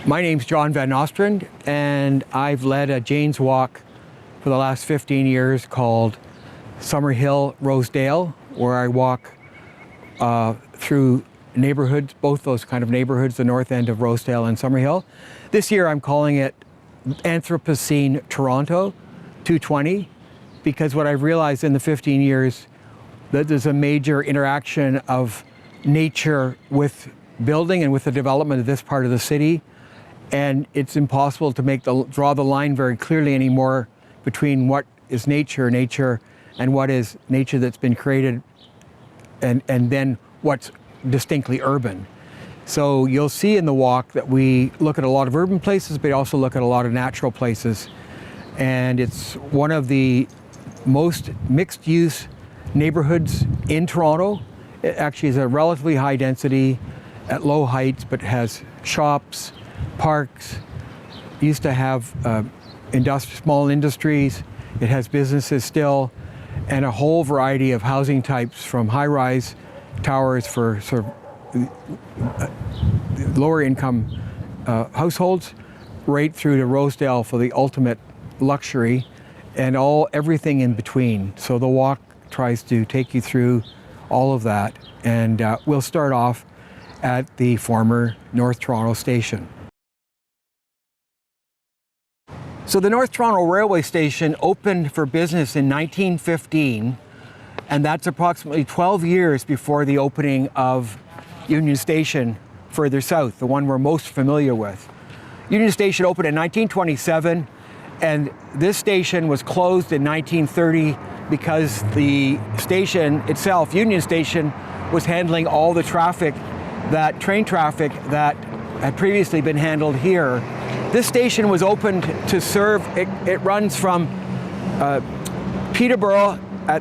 My name's John van Nostrand, and I've led a Jane's Walk for the last 15 years called Summerhill Rosedale, where I walk through neighborhoods, both those kind of neighborhoods, the north end of Rosedale and Summerhill. This year I'm calling it Anthropocene Toronto 220, because what I've realized in the 15 years that there's a major interaction of nature with building and with the development of this part of the city. And it's impossible to draw the line very clearly anymore between what is nature, and what is nature that's been created, and then what's distinctly urban. So you'll see in the walk that we look at a lot of urban places, but also look at a lot of natural places. And it's one of the most mixed-use neighborhoods in Toronto. It actually is a relatively high density at low heights, but has shops, parks, used to have small industries. It has businesses still, and a whole variety of housing types, from high-rise towers for sort of lower income households, right through to Rosedale for the ultimate luxury, and everything in between. So the walk tries to take you through all of that, and we'll start off at the former North Toronto Station. So the North Toronto Railway Station opened for business in 1915, and that's approximately 12 years before the opening of Union Station further south, the one we're most familiar with. Union Station opened in 1927, and this station was closed in 1930 because the station itself, Union Station, was handling all the train traffic that had previously been handled here. This station was opened to serve, it runs from Peterborough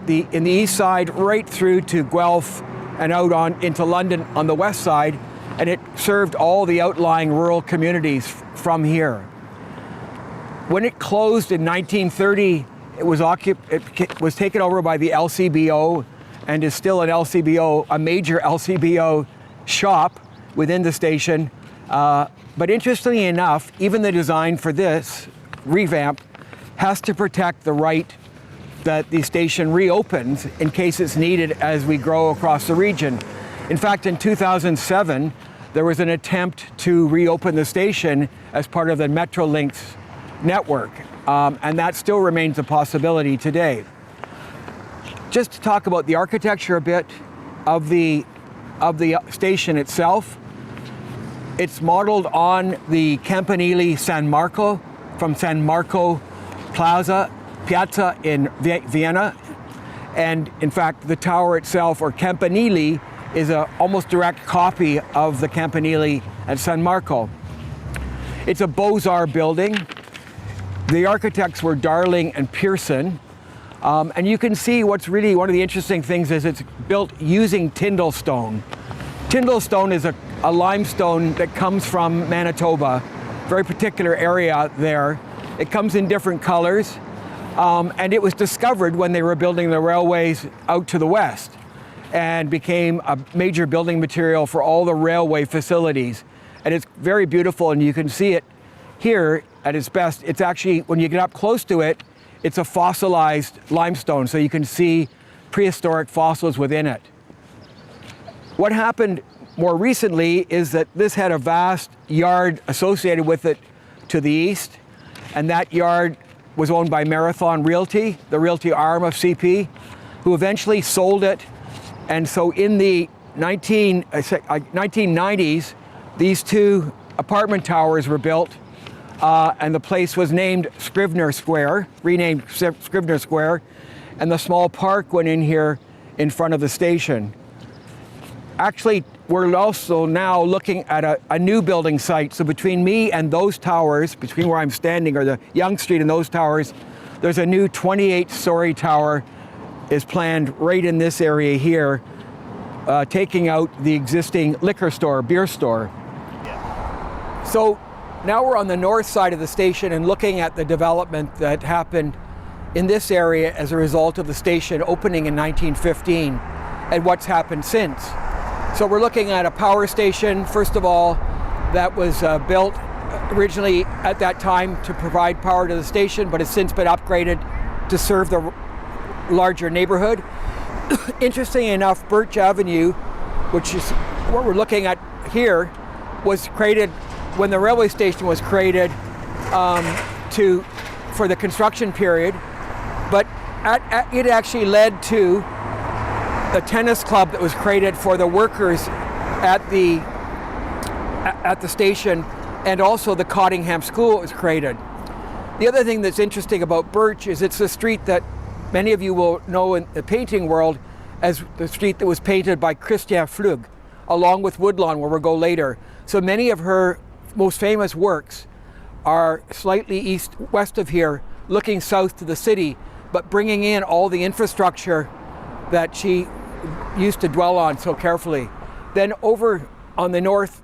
in the east side right through to Guelph and out into London on the west side, and it served all the outlying rural communities from here. When it closed in 1930, it was taken over by the LCBO and is still a major LCBO shop within the station. But interestingly enough, even the design for this revamp has to protect the right that the station reopens in case it's needed as we grow across the region. In fact, in 2007, there was an attempt to reopen the station as part of the Metrolinx network, and that still remains a possibility today. Just to talk about the architecture a bit of the station itself, it's modeled on the Campanile San Marco from San Marco Piazza in Vienna. And in fact, the tower itself, or Campanile, is an almost direct copy of the Campanile at San Marco. It's a Beaux-Arts building. The architects were Darling and Pearson. And you can see what's really one of the interesting things is it's built using Tyndall stone. Tyndall stone is a limestone that comes from Manitoba, very particular area there. It comes in different colors, and it was discovered when they were building the railways out to the west and became a major building material for all the railway facilities. And it's very beautiful, and you can see it here at its best. It's actually, when you get up close to it, it's a fossilized limestone, so you can see prehistoric fossils within it. What happened more recently is that this had a vast yard associated with it to the east, and that yard was owned by Marathon Realty, the realty arm of CP, who eventually sold it. And so in the 1990s, these two apartment towers were built, and the place was named Scrivener Square, renamed Scrivener Square, and the small park went in here in front of the station. Actually, we're also now looking at a new building site. So between me and those towers, between where I'm standing, or the Yonge Street and those towers, there's a new 28-story tower is planned right in this area here, taking out the existing liquor store, beer store. So now we're on the north side of the station and looking at the development that happened in this area as a result of the station opening in 1915 and what's happened since. So we're looking at a power station, first of all, that was built originally at that time to provide power to the station, but has since been upgraded to serve the larger neighborhood. Interesting enough, Birch Avenue, which is what we're looking at here, was created when the railway station was created for the construction period, but it actually led to the tennis club that was created for the workers at the station, and also the Cottingham School was created. The other thing that's interesting about Birch is it's a street that many of you will know in the painting world as the street that was painted by Christian Flug, along with Woodlawn, where we'll go later. So many of her most famous works are slightly west of here, looking south to the city, but bringing in all the infrastructure that she used to dwell on so carefully. Then over on the north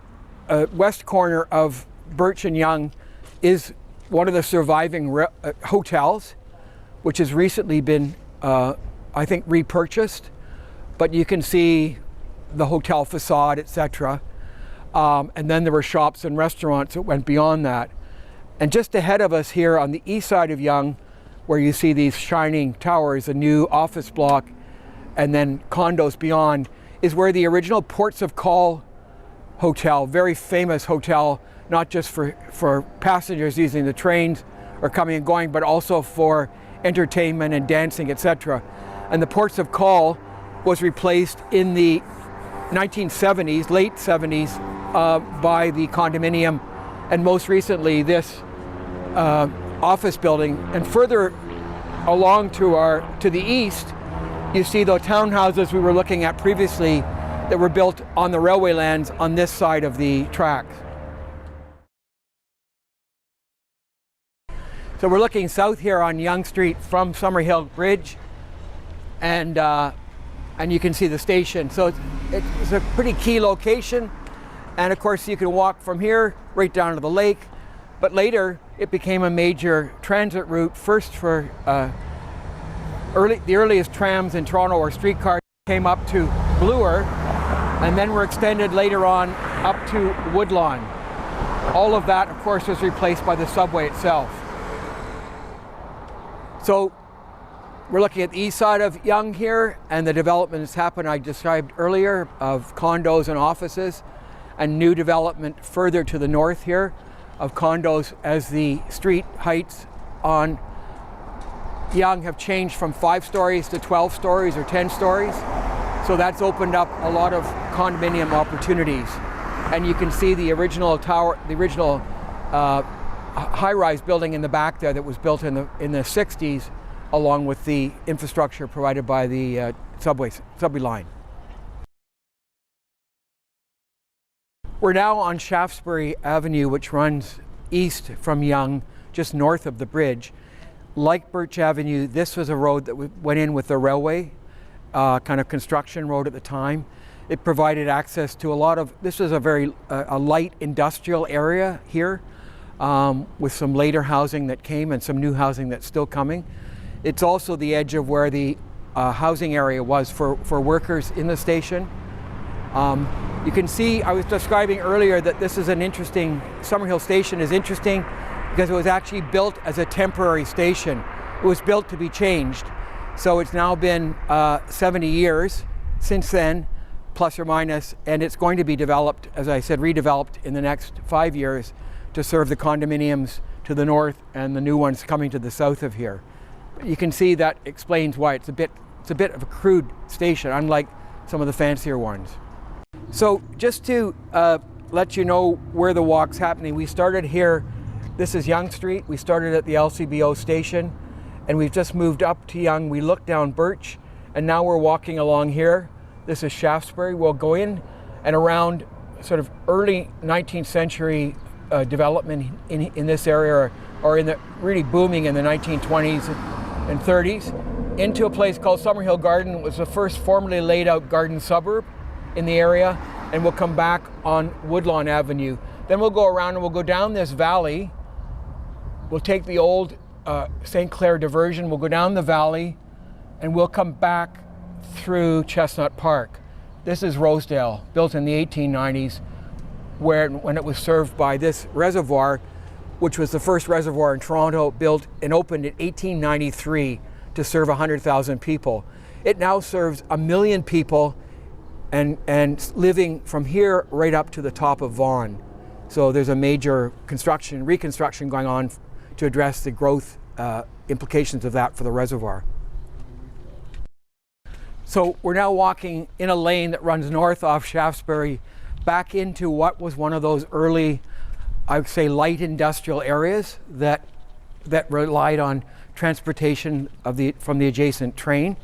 west corner of Birch and Yonge is one of the surviving hotels, which has recently been, I think, repurchased. But you can see the hotel facade, etc. And then there were shops and restaurants that went beyond that. And just ahead of us here on the east side of Yonge, where you see these shining towers, a new office block, and then condos beyond, is where the original Ports of Call hotel, very famous hotel, not just for passengers using the trains or coming and going, but also for entertainment and dancing, etc. And the Ports of Call was replaced in the 1970s, late 70s, by the condominium, and most recently this office building. And further along to the east, you see the townhouses we were looking at previously that were built on the railway lands on this side of the tracks. So we're looking south here on Yonge Street from Summerhill Bridge, and you can see the station. So it's a pretty key location, and of course you can walk from here right down to the lake, but later it became a major transit route, first for the earliest trams in Toronto or streetcars came up to Bloor, and then were extended later on up to Woodlawn. All of that, of course, was replaced by the subway itself. So we're looking at the east side of Yonge here, and the development that's happened I described earlier of condos and offices, and new development further to the north here of condos as the street heights on Yonge have changed from 5 stories to 12 stories or 10 stories. So that's opened up a lot of condominium opportunities. And you can see the original tower, the original high-rise building in the back there that was built in the 60s, along with the infrastructure provided by the subway line. We're now on Shaftesbury Avenue, which runs east from Yonge, just north of the bridge. Like Birch Avenue, this was a road that went in with the railway, kind of construction road at the time. It provided access to a lot of, this was a very light industrial area here, with some later housing that came and some new housing that's still coming. It's also the edge of where the housing area was for workers in the station. You can see, I was describing earlier that this is an interesting, Summerhill Station is interesting because it was actually built as a temporary station. It was built to be changed. So it's now been 70 years since then, plus or minus, and it's going to be developed, as I said, redeveloped in the next 5 years to serve the condominiums to the north and the new ones coming to the south of here. You can see that explains why it's a bit of a crude station, unlike some of the fancier ones. So just to let you know where the walk's happening, we started here, this is Yonge Street, we started at the LCBO station, and we've just moved up to Yonge. We looked down Birch, and now we're walking along here. This is Shaftesbury. We'll go in and around sort of early 19th century development in this area, or in the really booming in the 1920s and 30s, into a place called Summerhill Garden. It was the first formally laid out garden suburb in the area, and we'll come back on Woodlawn Avenue. Then we'll go around and we'll go down this valley. We'll take the old St. Clair diversion, we'll go down the valley, and we'll come back through Chestnut Park. This is Rosedale, built in the 1890s, when it was served by this reservoir which was the first reservoir in Toronto, built and opened in 1893 to serve 100,000 people. It now serves 1 million people and living from here right up to the top of Vaughan. So there's a major reconstruction going on to address the growth implications of that for the reservoir. So we're now walking in a lane that runs north off Shaftesbury back into what was one of those early, I would say, light industrial areas that relied on transportation from the adjacent train.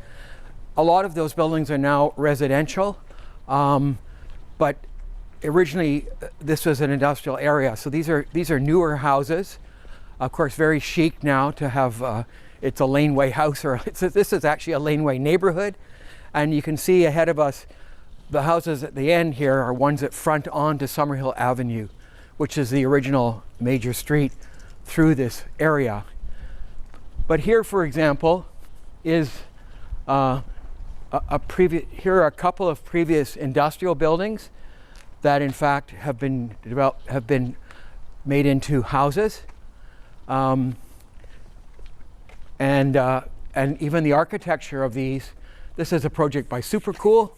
A lot of those buildings are now residential, but originally this was an industrial area. So these are newer houses, of course, very chic now to have. It's a laneway house, or this is actually a laneway neighborhood, and you can see ahead of us, the houses at the end here are ones that front onto Summerhill Avenue, which is the original major street through this area. But here, for example, is here are a couple of previous industrial buildings that, in fact, have been made into houses, and even the architecture of these. This is a project by Supercool.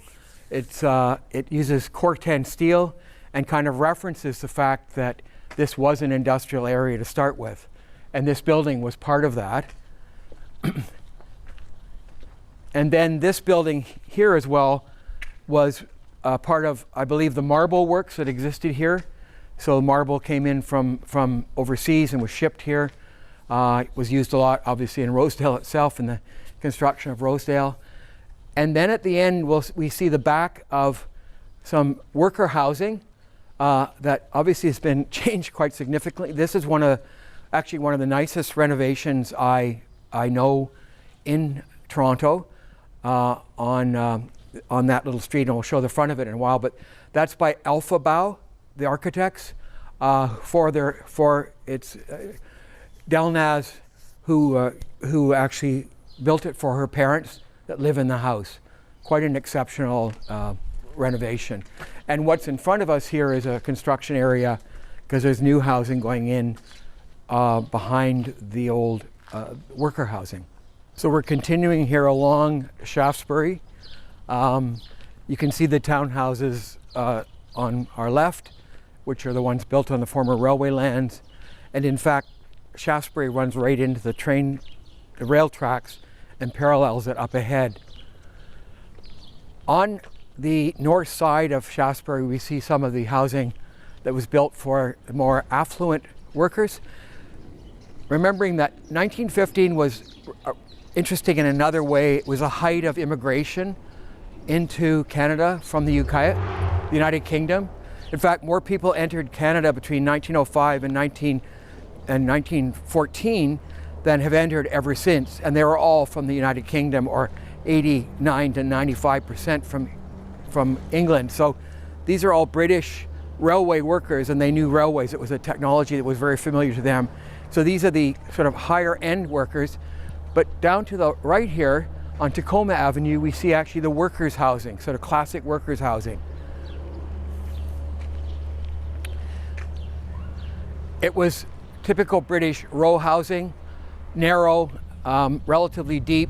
It uses Corten steel and kind of references the fact that this was an industrial area to start with, and this building was part of that. And then this building here as well was part of, I believe, the marble works that existed here. So marble came in from overseas and was shipped here. It was used a lot, obviously, in Rosedale itself, in the construction of Rosedale. And then at the end, we see the back of some worker housing that obviously has been changed quite significantly. This is actually one of the nicest renovations I know in Toronto on that little street, and we'll show the front of it in a while. But that's by Alpha Bow, the architects, for its Delnaz, who actually built it for her parents that live in the house. Quite an exceptional renovation. And what's in front of us here is a construction area, because there's new housing going in behind the old worker housing. So we're continuing here along Shaftesbury. You can see the townhouses on our left, which are the ones built on the former railway lands. And in fact, Shaftesbury runs right into the rail tracks and parallels it up ahead. On the north side of Shaftesbury, we see some of the housing that was built for more affluent workers. Remembering that 1915 was interesting in another way. It was a height of immigration into Canada from the United Kingdom. In fact, more people entered Canada between 1905 and 1914 than have entered ever since, and they were all from the United Kingdom, or 89 to 95% from England. So these are all British railway workers, and they knew railways. It was a technology that was very familiar to them. So these are the sort of higher end workers. But down to the right here on Tacoma Avenue, we see actually the workers' housing, sort of classic workers' housing. It was typical British row housing, narrow, relatively deep,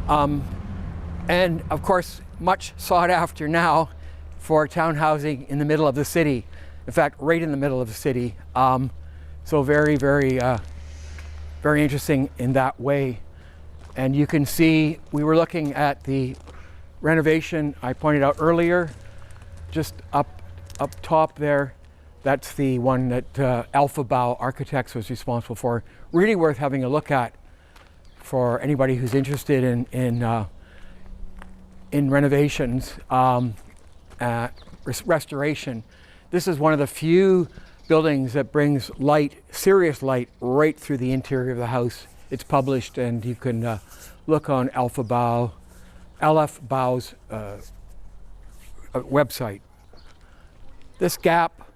and of course much sought after now for town housing in the middle of the city. In fact, right in the middle of the city. So very, very, very interesting in that way. And you can see, we were looking at the renovation I pointed out earlier, just up top there. That's the one that Alpha Bow Architects was responsible for. Really worth having a look at for anybody who's interested in renovations, restoration. This is one of the few buildings that brings light, serious light, right through the interior of the house. It's published, and you can look on LF Bow's website. This gap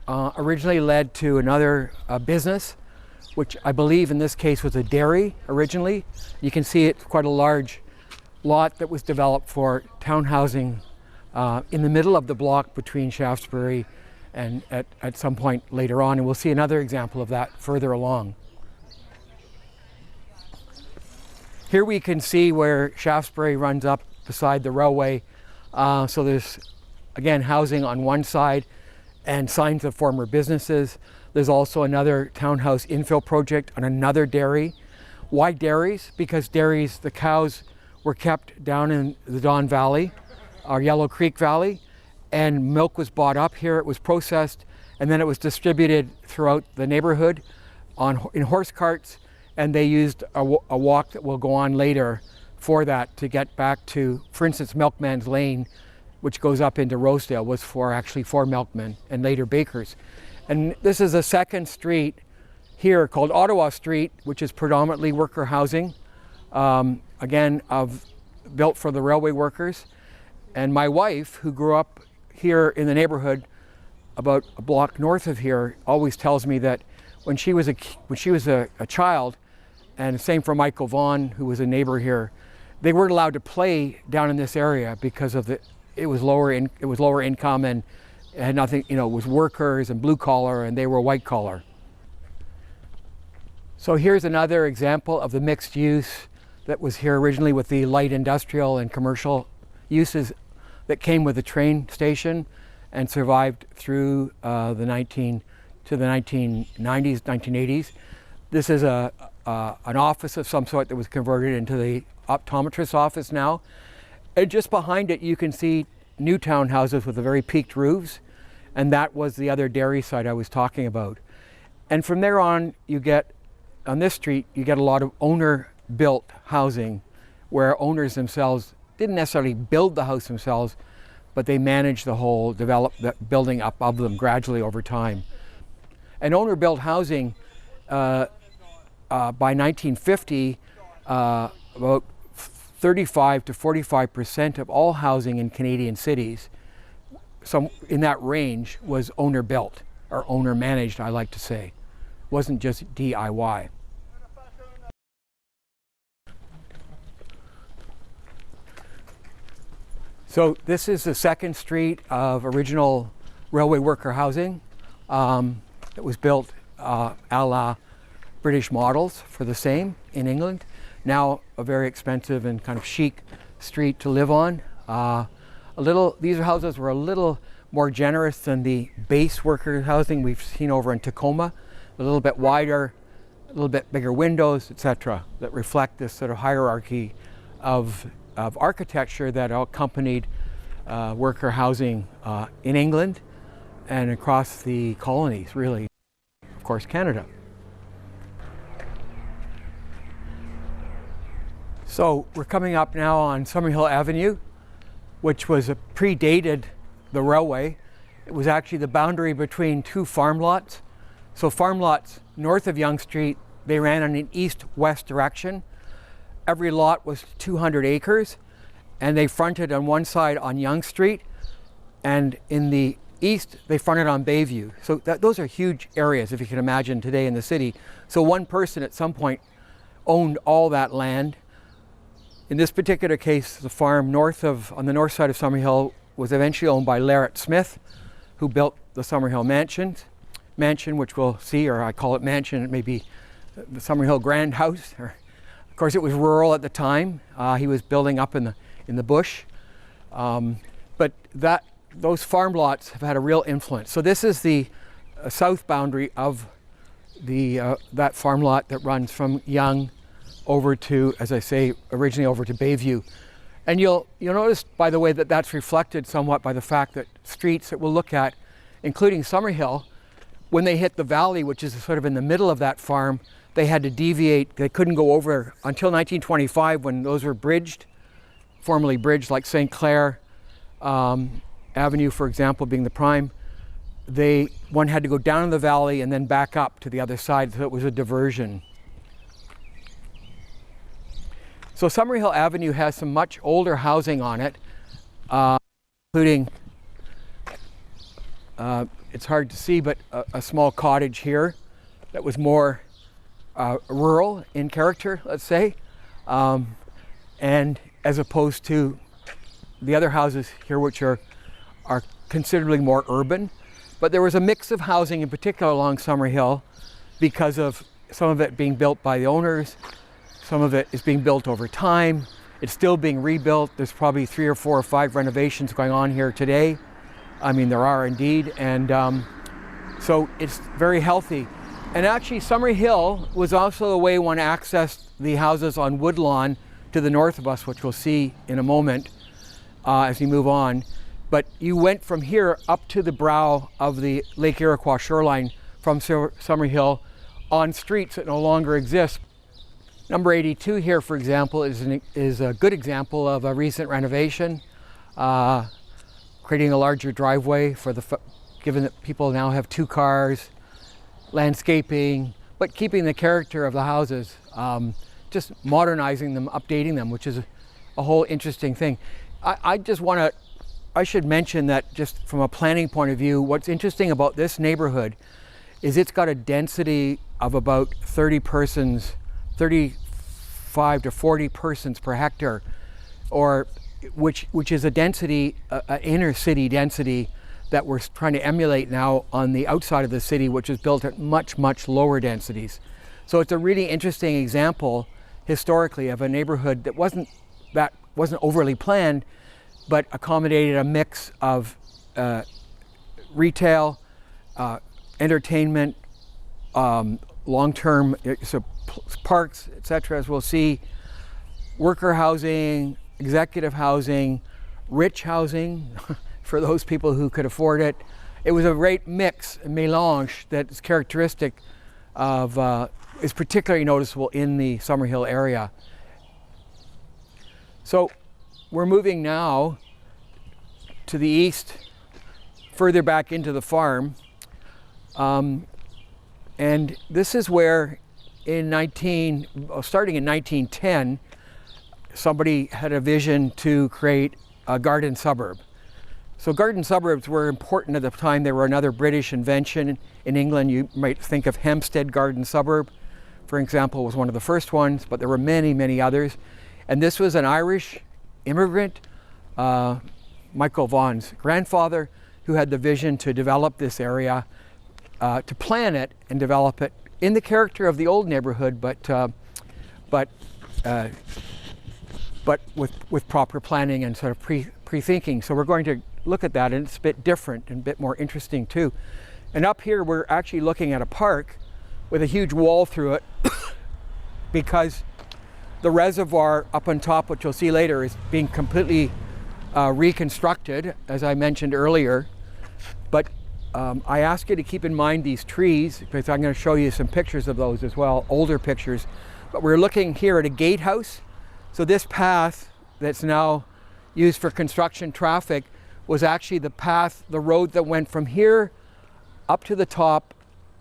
originally led to another business, which I believe in this case was a dairy originally. You can see it's quite a large lot that was developed for town housing in the middle of the block between Shaftesbury and at some point later on, and we'll see another example of that further along. Here we can see where Shaftesbury runs up beside the railway. So there's, again, housing on one side and signs of former businesses. There's also another townhouse infill project on another dairy. Why dairies? Because dairies, the cows were kept down in the Don Valley, or Yellow Creek Valley, and milk was bought up here, it was processed, and then it was distributed throughout the neighborhood in horse carts, and they used a walk that will go on later for that to get back to, for instance, Milkman's Lane, which goes up into Rosedale, was actually for milkmen and later bakers. And this is a second street here called Ottawa Street, which is predominantly worker housing, again, built for the railway workers. And my wife, who grew up here in the neighborhood about a block north of here, always tells me that when she was a child, and same for Michael Vaughn, who was a neighbor here, they weren't allowed to play down in this area because of it was lower income, and it had nothing, it was workers and blue collar, and they were white collar. So here's another example of the mixed use that was here originally with the light industrial and commercial uses that came with the train station and survived through the 1990s, 1980s. This is an office of some sort that was converted into the optometrist's office now. And just behind it, you can see new townhouses with the very peaked roofs, and that was the other dairy site I was talking about. And from there on, on this street, you get a lot of owner-built housing, where owners themselves didn't necessarily build the house themselves, but they managed the whole building up of them gradually over time. And owner-built housing, by 1950, about 35 to 45% of all housing in Canadian cities, in that range, was owner-built, or owner-managed, I like to say. It wasn't just DIY. So this is the second street of original railway worker housing that was built a la British models for the same in England. Now a very expensive and kind of chic street to live on. These houses were a little more generous than the base worker housing we've seen over in Tacoma. A little bit wider, a little bit bigger windows, etc., that reflect this sort of hierarchy of architecture that accompanied worker housing in England and across the colonies, really, of course, Canada. So we're coming up now on Summerhill Avenue, which was predated the railway. It was actually the boundary between two farm lots. So farm lots north of Yonge Street, they ran in an east-west direction. Every lot was 200 acres, and they fronted on one side on Yonge Street, and in the east, they fronted on Bayview. So those are huge areas, if you can imagine, today in the city. So one person at some point owned all that land. In this particular case, the farm on the north side of Summerhill was eventually owned by Larrett Smith, who built the Summerhill mansion, which we'll see, or I call it mansion, it may be the Summerhill Grand House. Of course, it was rural at the time. He was building up in the bush. But those farm lots have had a real influence. So this is the south boundary of that farm lot that runs from Yonge over to, as I say, originally over to Bayview. And you'll notice, by the way, that that's reflected somewhat by the fact that streets that we'll look at, including Summerhill, when they hit the valley, which is sort of in the middle of that farm, they had to deviate. They couldn't go over until 1925, when those were formerly bridged, like St. Clair Avenue, for example, being the prime. One had to go down the valley and then back up to the other side, so it was a diversion. So Summerhill Avenue has some much older housing on it, including, it's hard to see, but a small cottage here that was more rural in character, let's say, and as opposed to the other houses here, which are considerably more urban. But there was a mix of housing in particular along Summerhill because of some of it being built by the owners, some of it is being built over time. It's still being rebuilt. There's probably 3 or 4 or 5 renovations going on here today. I mean, there are indeed, and so it's very healthy. And actually, Summerhill was also the way one accessed the houses on Woodlawn to the north of us, which we'll see in a moment as we move on. But you went from here up to the brow of the Lake Iroquois shoreline from Summerhill on streets that no longer exist. Number 82 here, for example, is a good example of a recent renovation, creating a larger driveway for given that people now have 2 cars, landscaping, but keeping the character of the houses, just modernizing them, updating them, which is a whole interesting thing. I should mention that just from a planning point of view, what's interesting about this neighborhood is it's got a density of about 35 to 40 persons per hectare, or which is a density, an inner city density that we're trying to emulate now on the outside of the city, which is built at much, much lower densities. So it's a really interesting example historically of a neighborhood that wasn't overly planned, but accommodated a mix of retail, entertainment, long-term parks, etc., as we'll see, worker housing, executive housing, rich housing for those people who could afford it. It was a great mix, a mélange that is characteristic of, is particularly noticeable in the Summerhill area. So we're moving now to the east, further back into the farm. And this is where starting in 1910, somebody had a vision to create a garden suburb. So garden suburbs were important at the time. They were another British invention. In England, you might think of Hampstead Garden Suburb, for example, was one of the first ones, but there were many, many others. And this was an Irish immigrant, Michael Vaughan's grandfather, who had the vision to develop this area, to plan it and develop it in the character of the old neighborhood, but with proper planning and sort of pre-thinking. So we're going to look at that, and it's a bit different and a bit more interesting too. And up here, we're actually looking at a park with a huge wall through it because the reservoir up on top, which you'll see later, is being completely reconstructed, as I mentioned earlier. But I ask you to keep in mind these trees, because I'm going to show you some pictures of those as well, older pictures. But we're looking here at a gatehouse. So this path that's now used for construction traffic was actually the road that went from here up to the top,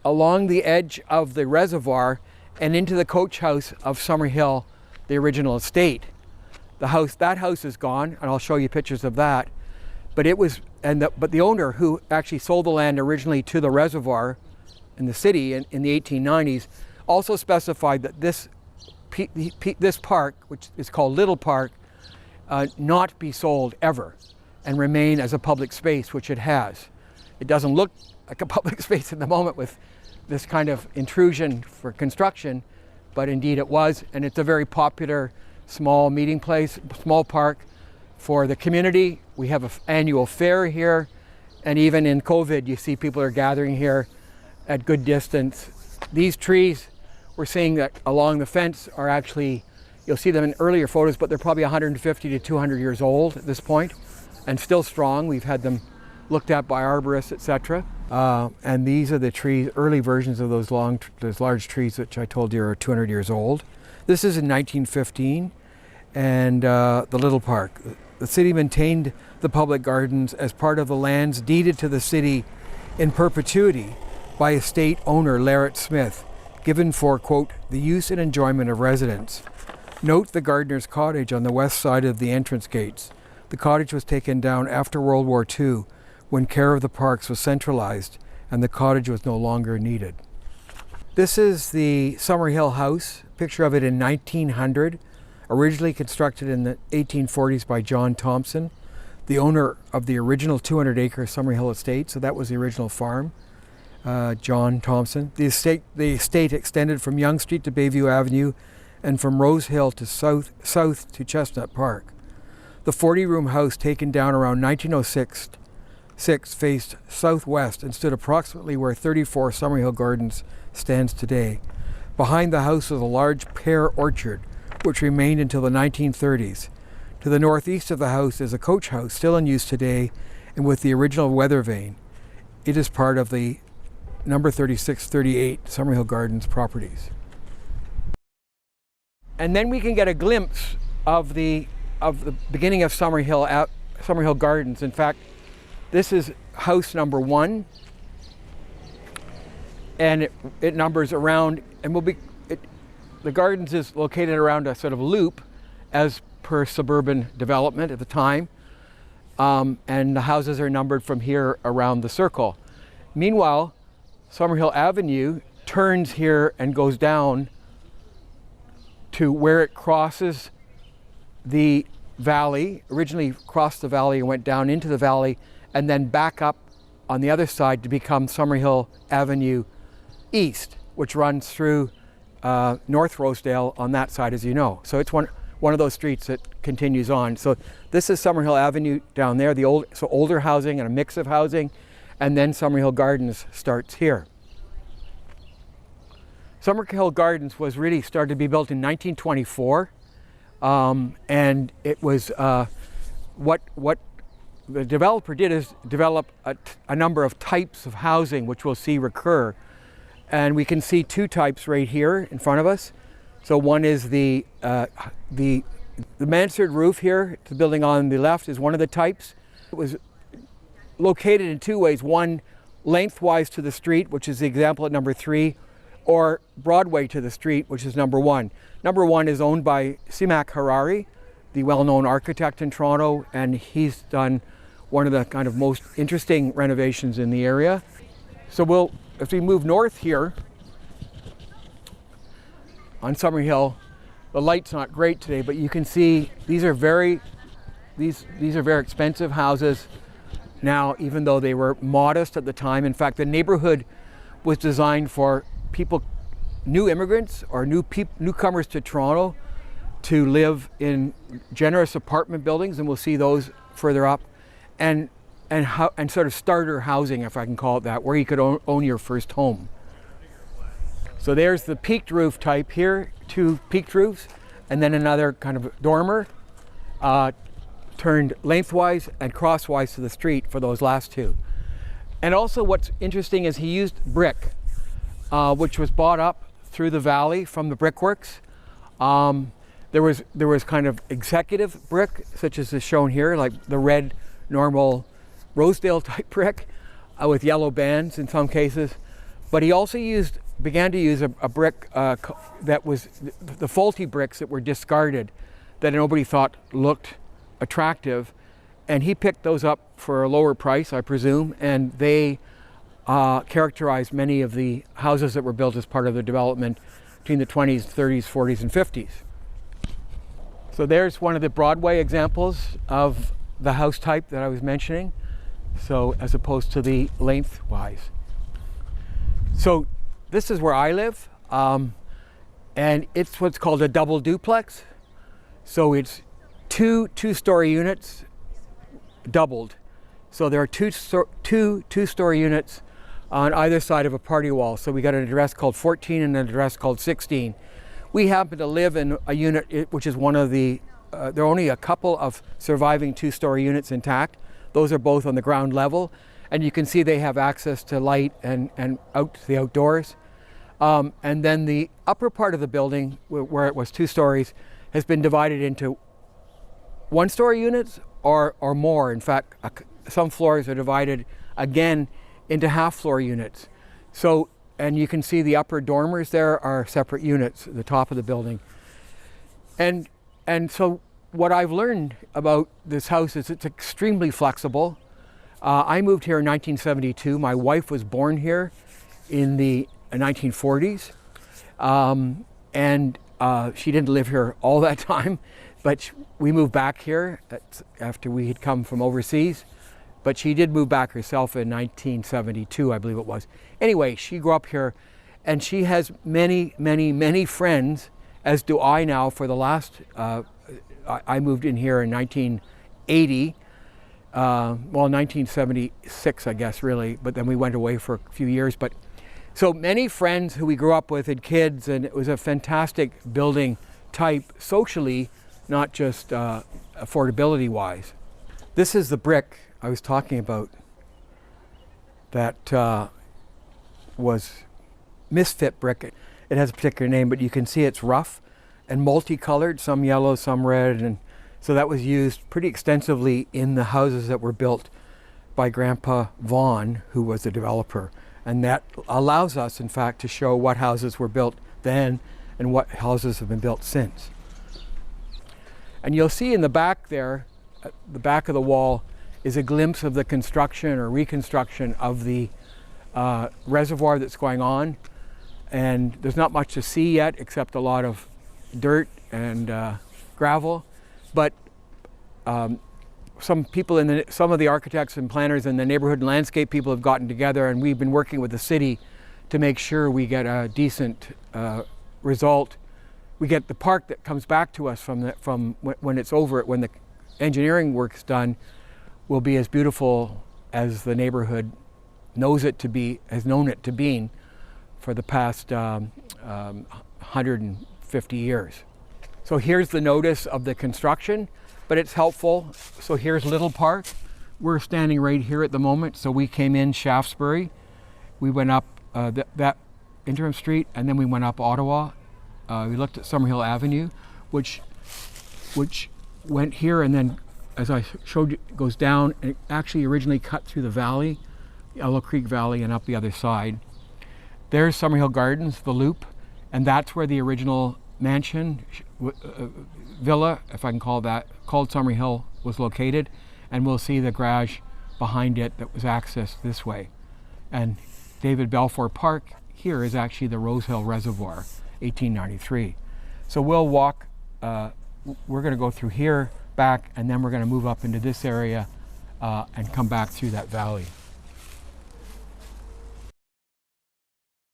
along the edge of the reservoir, and into the coach house of Summerhill, the original estate. That house is gone, and I'll show you pictures of that. But but the owner, who actually sold the land originally to the reservoir in the city in the 1890s, also specified that this park, which is called Little Park, not be sold ever and remain as a public space, which it has. It doesn't look like a public space at the moment with this kind of intrusion for construction, but indeed it was, and it's a very popular small meeting place, small park for the community. We have an annual fair here, and even in COVID, you see people are gathering here at good distance. These trees, we're seeing that along the fence are actually, you'll see them in earlier photos, but they're probably 150 to 200 years old at this point, and still strong. We've had them looked at by arborists, etc. And these are the trees, early versions of those large trees, which I told you are 200 years old. This is in 1915, and the Little Park. The city maintained the public gardens as part of the lands deeded to the city in perpetuity by estate owner Larrett Smith, given for, quote, the use and enjoyment of residents. Note the gardener's cottage on the west side of the entrance gates. The cottage was taken down after World War II, when care of the parks was centralized and the cottage was no longer needed. This is the Summerhill house, picture of it in 1900, originally constructed in the 1840s by John Thompson. the owner of the original 200-acre Summerhill estate. So that was the original farm, John Thompson. The estate extended from Yonge Street to Bayview Avenue and from Rose Hill to south to Chestnut Park. The 40-room house, taken down around 1906, faced southwest and stood approximately where 34 Summerhill Gardens stands today. Behind the house was a large pear orchard, which remained until the 1930s. To the northeast of the house is a coach house, still in use today, and with the original weather vane. It is part of the number 3638 Summerhill Gardens properties. And then we can get a glimpse of the beginning of Summerhill Gardens. In fact, this is house number 1, and it numbers around, and the gardens is located around a sort of loop as per suburban development at the time, and the houses are numbered from here around the circle. Meanwhile, Summerhill Avenue turns here and goes down to where it crosses the valley, originally crossed the valley and went down into the valley, and then back up on the other side to become Summerhill Avenue East, which runs through North Rosedale on that side, as you know. So it's one of those streets that continues on. So this is Summerhill Avenue down there, older housing and a mix of housing, and then Summerhill Gardens starts here. Summerhill Gardens was really started to be built in 1924, and it was what the developer did is develop a number of types of housing, which we'll see recur. And we can see 2 types right here in front of us. So one is the mansard roof here, the building on the left, is one of the types. It was located in 2 ways. One, lengthwise to the street, which is the example at number 3, or Broadway to the street, which is number 1. Number 1 is owned by Simak Harari, the well-known architect in Toronto, and he's done one of the kind of most interesting renovations in the area. So if we move north here on Summerhill, the light's not great today, but you can see these are very expensive houses now, even though they were modest at the time. In fact, the neighborhood was designed for people, new immigrants or newcomers to Toronto, to live in generous apartment buildings, and we'll see those further up, and sort of starter housing, if I can call it that, where you could own your first home. So there's the peaked roof type here, 2 peaked roofs, and then another kind of dormer, turned lengthwise and crosswise to the street for those last 2. And also what's interesting is he used brick, which was bought up through the valley from the brickworks. There was kind of executive brick, such as is shown here, like the red normal Rosedale type brick with yellow bands in some cases. But he also began to use a brick that was the faulty bricks that were discarded, that nobody thought looked attractive. And he picked those up for a lower price, I presume, and they characterized many of the houses that were built as part of the development between the 20s, 30s, 40s, and 50s. So there's one of the Broadway examples of the house type that I was mentioning, so as opposed to the lengthwise. So this is where I live, and it's what's called a double duplex. So it's two-story units doubled. So there are two-story units on either side of a party wall. So we got an address called 14 and an address called 16. We happen to live in a unit which is one of the, there are only a couple of surviving 2-story units intact. Those are both on the ground level. And you can see they have access to light and out to the outdoors. And then the upper part of the building, where it was 2 stories, has been divided into 1-story units or more. In fact, some floors are divided again into half-floor units. So, and you can see the upper dormers there are separate units at the top of the building. And so what I've learned about this house is it's extremely flexible. I moved here in 1972. My wife was born here in the 1940s. And she didn't live here all that time, but we moved back here after we had come from overseas. But she did move back herself in 1972, I believe it was. Anyway, she grew up here, and she has many, many, many friends, as do I now. For the last, I moved in here in 1980, well, 1976, I guess, really, but then we went away for a few years. But so many friends who we grew up with and kids, and it was a fantastic building type socially, not just affordability-wise. This is the brick I was talking about that was misfit brick. It has a particular name, but you can see it's rough and multicolored, some yellow, some red, and so that was used pretty extensively in the houses that were built by Grandpa Vaughan, who was the developer. And that allows us, in fact, to show what houses were built then and what houses have been built since. And you'll see in the back there, at the back of the wall, is a glimpse of the construction or reconstruction of the reservoir that's going on. And there's not much to see yet except a lot of dirt and gravel. But some people, some of the architects and planners and the neighborhood and landscape people have gotten together, and we've been working with the city to make sure we get a decent result. We get the park that comes back to us from when it's over, when the engineering work's done, will be as beautiful as the neighborhood knows it to be, has known it to be for the past 150 years. So here's the notice of the construction, but it's helpful. So here's Little Park. We're standing right here at the moment. So we came in Shaftesbury. We went up that interim street, and then we went up Ottawa. We looked at Summerhill Avenue, which went here, and then, as I showed you, goes down, and it actually originally cut through the valley, Yellow Creek Valley, and up the other side. There's Summerhill Gardens, the loop, and that's where the original mansion, villa, if I can call that, called Summerhill, was located. And we'll see the garage behind it that was accessed this way. And David Balfour Park here is actually the Rosehill Reservoir, 1893. So we'll walk, we're going to go through here, back, and then we're going to move up into this area and come back through that valley.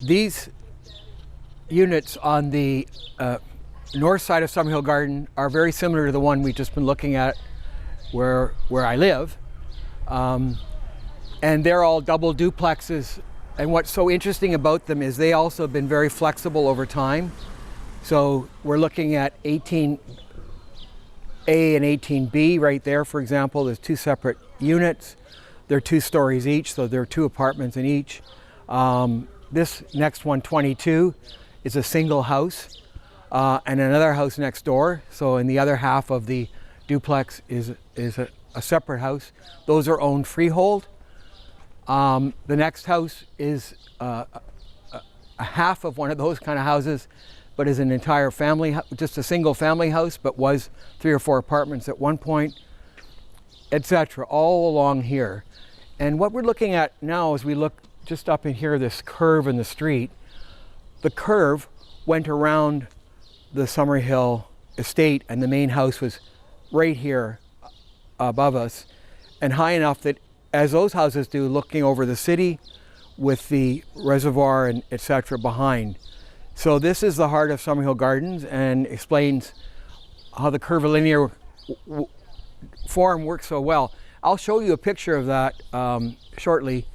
These units on the north side of Summerhill Garden are very similar to the one we've just been looking at where I live. And they're all double duplexes. And what's so interesting about them is they also have been very flexible over time. So we're looking at 18A and 18B right there, for example. There's two separate units. They're 2 stories each, so there are 2 apartments in each. This next one, 22, is a single house and another house next door. So in the other half of the duplex is a separate house. Those are owned freehold. The next house is a half of one of those kind of houses, but is an entire family, just a single family house, but was 3 or 4 apartments at one point, etc., all along here. And what we're looking at now as we look just up in here, this curve in the street, the curve went around the Summerhill estate, and the main house was right here above us, and high enough that, as those houses do, looking over the city with the reservoir and etc. behind. So this is the heart of Summerhill Gardens and explains how the curvilinear form works so well. I'll show you a picture of that shortly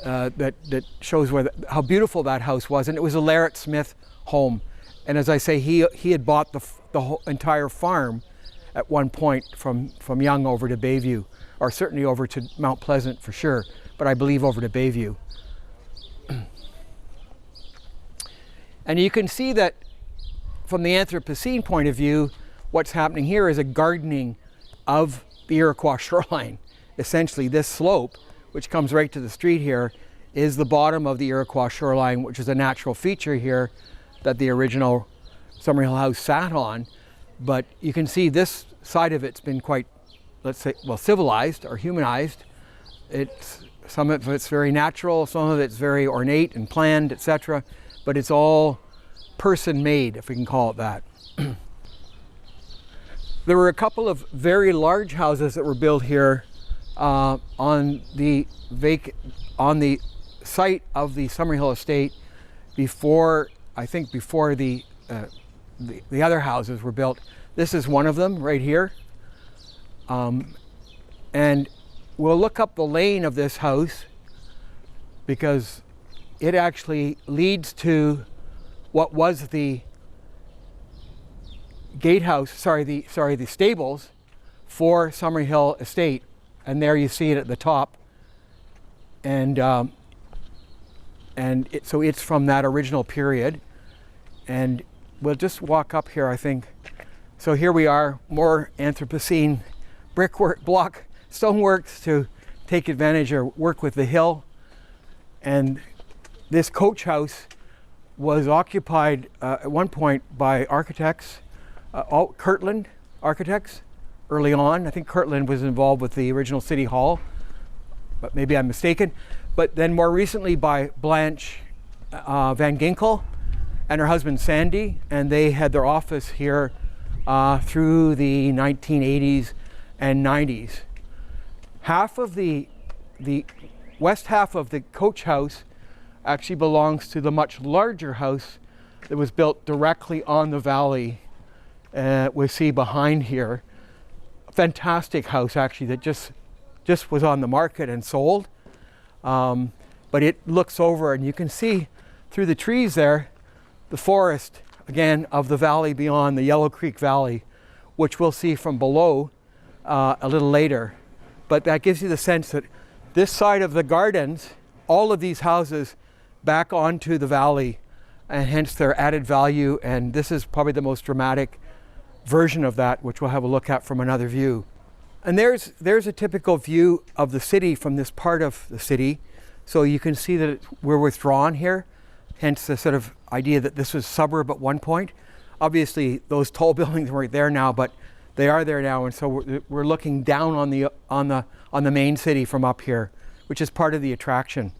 that shows how beautiful that house was. And it was a Larrett Smith home. And as I say, he had bought the whole entire farm at one point from Young over to Bayview, or certainly over to Mount Pleasant for sure, but I believe over to Bayview. And you can see that from the Anthropocene point of view, what's happening here is a gardening of the Iroquois shoreline. Essentially, this slope, which comes right to the street here, is the bottom of the Iroquois shoreline, which is a natural feature here that the original Summerhill house sat on. But you can see this side of it's been quite, let's say, well, civilized or humanized. Some of it's very natural, some of it's very ornate and planned, etc. But it's all person-made, if we can call it that. There were a couple of very large houses that were built here on the site of the Summerhill estate before, I think, before the other houses were built. This is one of them right here. And we'll look up the lane of this house because it actually leads to what was the gatehouse, the stables for Summerhill estate. And there you see it at the top. So it's from that original period. And we'll just walk up here, I think. So here we are, more Anthropocene brickwork, block stoneworks to take advantage or work with the hill. And this coach house was occupied at one point by architects, Kirtland architects early on. I think Kirtland was involved with the original City Hall, but maybe I'm mistaken. But then more recently by Blanche Van Ginkel and her husband Sandy, and they had their office here through the 1980s and 90s. Half of the west half of the coach house actually belongs to the much larger house that was built directly on the valley we see behind here. A fantastic house actually that just was on the market and sold. But it looks over and you can see through the trees there the forest again of the valley beyond, the Yellow Creek Valley, which we'll see from below a little later. But that gives you the sense that this side of the gardens, all of these houses back onto the valley, and hence their added value. And this is probably the most dramatic version of that, which we'll have a look at from another view. And there's a typical view of the city from this part of the city. So you can see that we're withdrawn here, hence the sort of idea that this was suburb at one point. Obviously, those tall buildings weren't there now, but they are there now, and so we're looking down on the main city from up here, which is part of the attraction.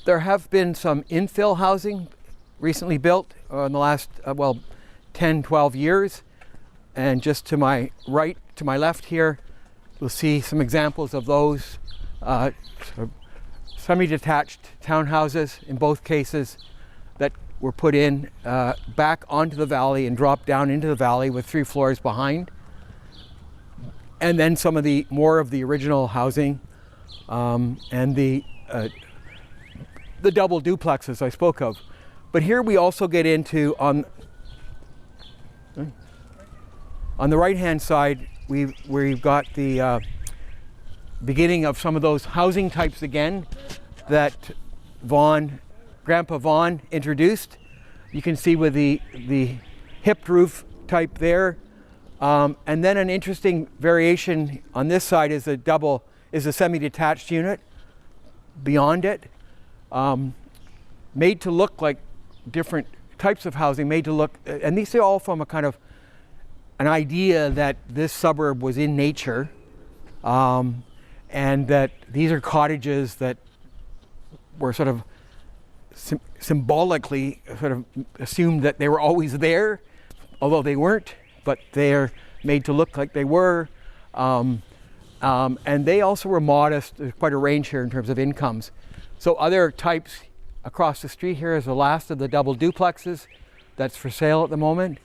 There have been some infill housing recently built in the last 10, 12 years, and just to my right, to my left here, we'll see some examples of those semi-detached townhouses in both cases that were put in back onto the valley and dropped down into the valley with 3 floors behind. And then some of the more of the original housing and the double duplexes I spoke of. But here we also get into, on the right-hand side, we've got the beginning of some of those housing types again that Grandpa Vaughan introduced. You can see with the hipped roof type there. And then an interesting variation on this side is a semi-detached unit beyond it. Made to look like different types of housing, and these are all from a kind of an idea that this suburb was in nature, and that these are cottages that were sort of symbolically sort of assumed that they were always there, although they weren't, but they're made to look like they were. And they also were modest. There's quite a range here in terms of incomes. So other types across the street here is the last of the double duplexes that's for sale at the moment.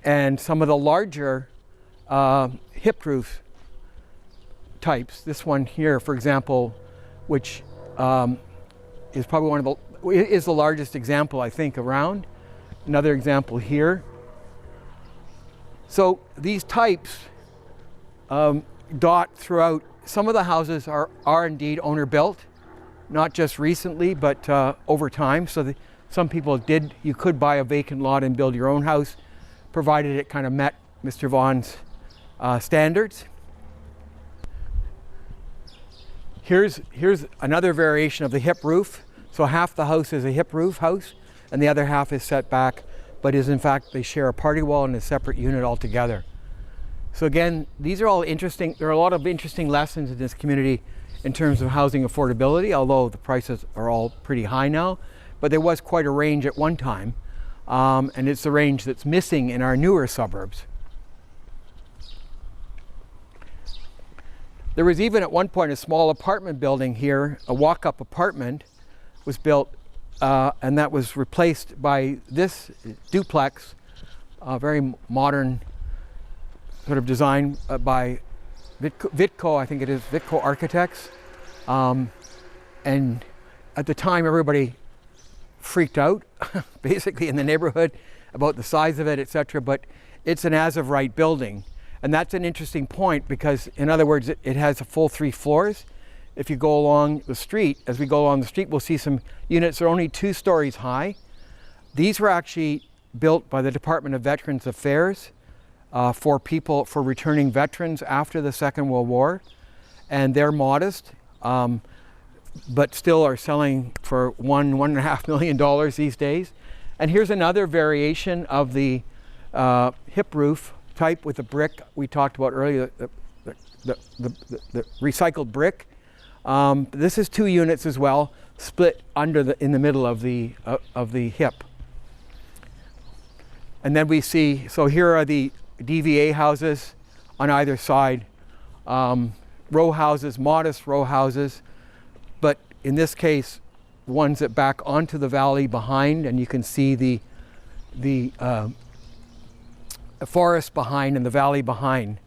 And some of the larger hip roof types. This one here, for example, which is probably is the largest example, I think, around. Another example here. So these types dot throughout. Some of the houses are indeed owner built, not just recently, but over time. So some people you could buy a vacant lot and build your own house, provided it kind of met Mr. Vaughan's standards. Here's another variation of the hip roof. So half the house is a hip roof house, and the other half is set back, but is in fact, they share a party wall and a separate unit altogether. So again, these are all interesting. There are a lot of interesting lessons in this community in terms of housing affordability, although the prices are all pretty high now. But there was quite a range at one time. and it's the range that's missing in our newer suburbs. There was even at one point a small apartment building here, a walk-up apartment was built, and that was replaced by this duplex, a very modern sort of design by Vitco, I think it is, Vitco Architects. And at the time, everybody freaked out, basically in the neighborhood, about the size of it, etc. But it's an as-of-right building. And that's an interesting point because, in other words, it has a full 3 floors. If you go along the street, as we go along the street, we'll see some units that are only 2 stories high. These were actually built by the Department of Veterans Affairs for returning veterans after the Second World War. And they're modest, but still are selling for $1.5 million these days. And here's another variation of the hip roof type with the brick we talked about earlier, the recycled brick. This is 2 units as well, split in the middle of the hip. And then we see, so here are the DVA houses on either side, row houses, modest row houses, but in this case, ones that back onto the valley behind, and you can see the forest behind and the valley behind.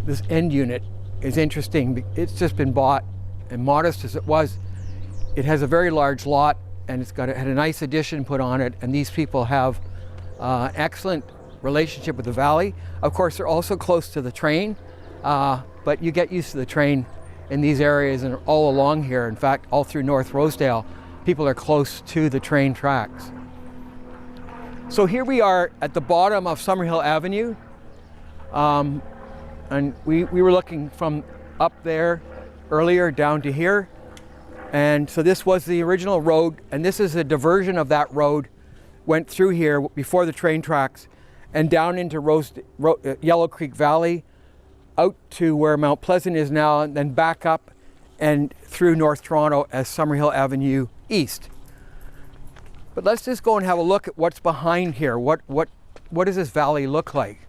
This end unit is interesting. It's just been bought, and modest as it was, it has a very large lot, and it's had a nice addition put on it, and these people have excellent relationship with the valley. Of course, they're also close to the train, but you get used to the train in these areas and all along here. In fact, all through North Rosedale, people are close to the train tracks. So here we are at the bottom of Summerhill Avenue, and we were looking from up there earlier down to here. And so this was the original road, and this is a diversion of that road, went through here before the train tracks and down into Yellow Creek Valley, out to where Mount Pleasant is now, and then back up and through North Toronto as Summerhill Avenue East. But let's just go and have a look at what's behind here. What does this valley look like?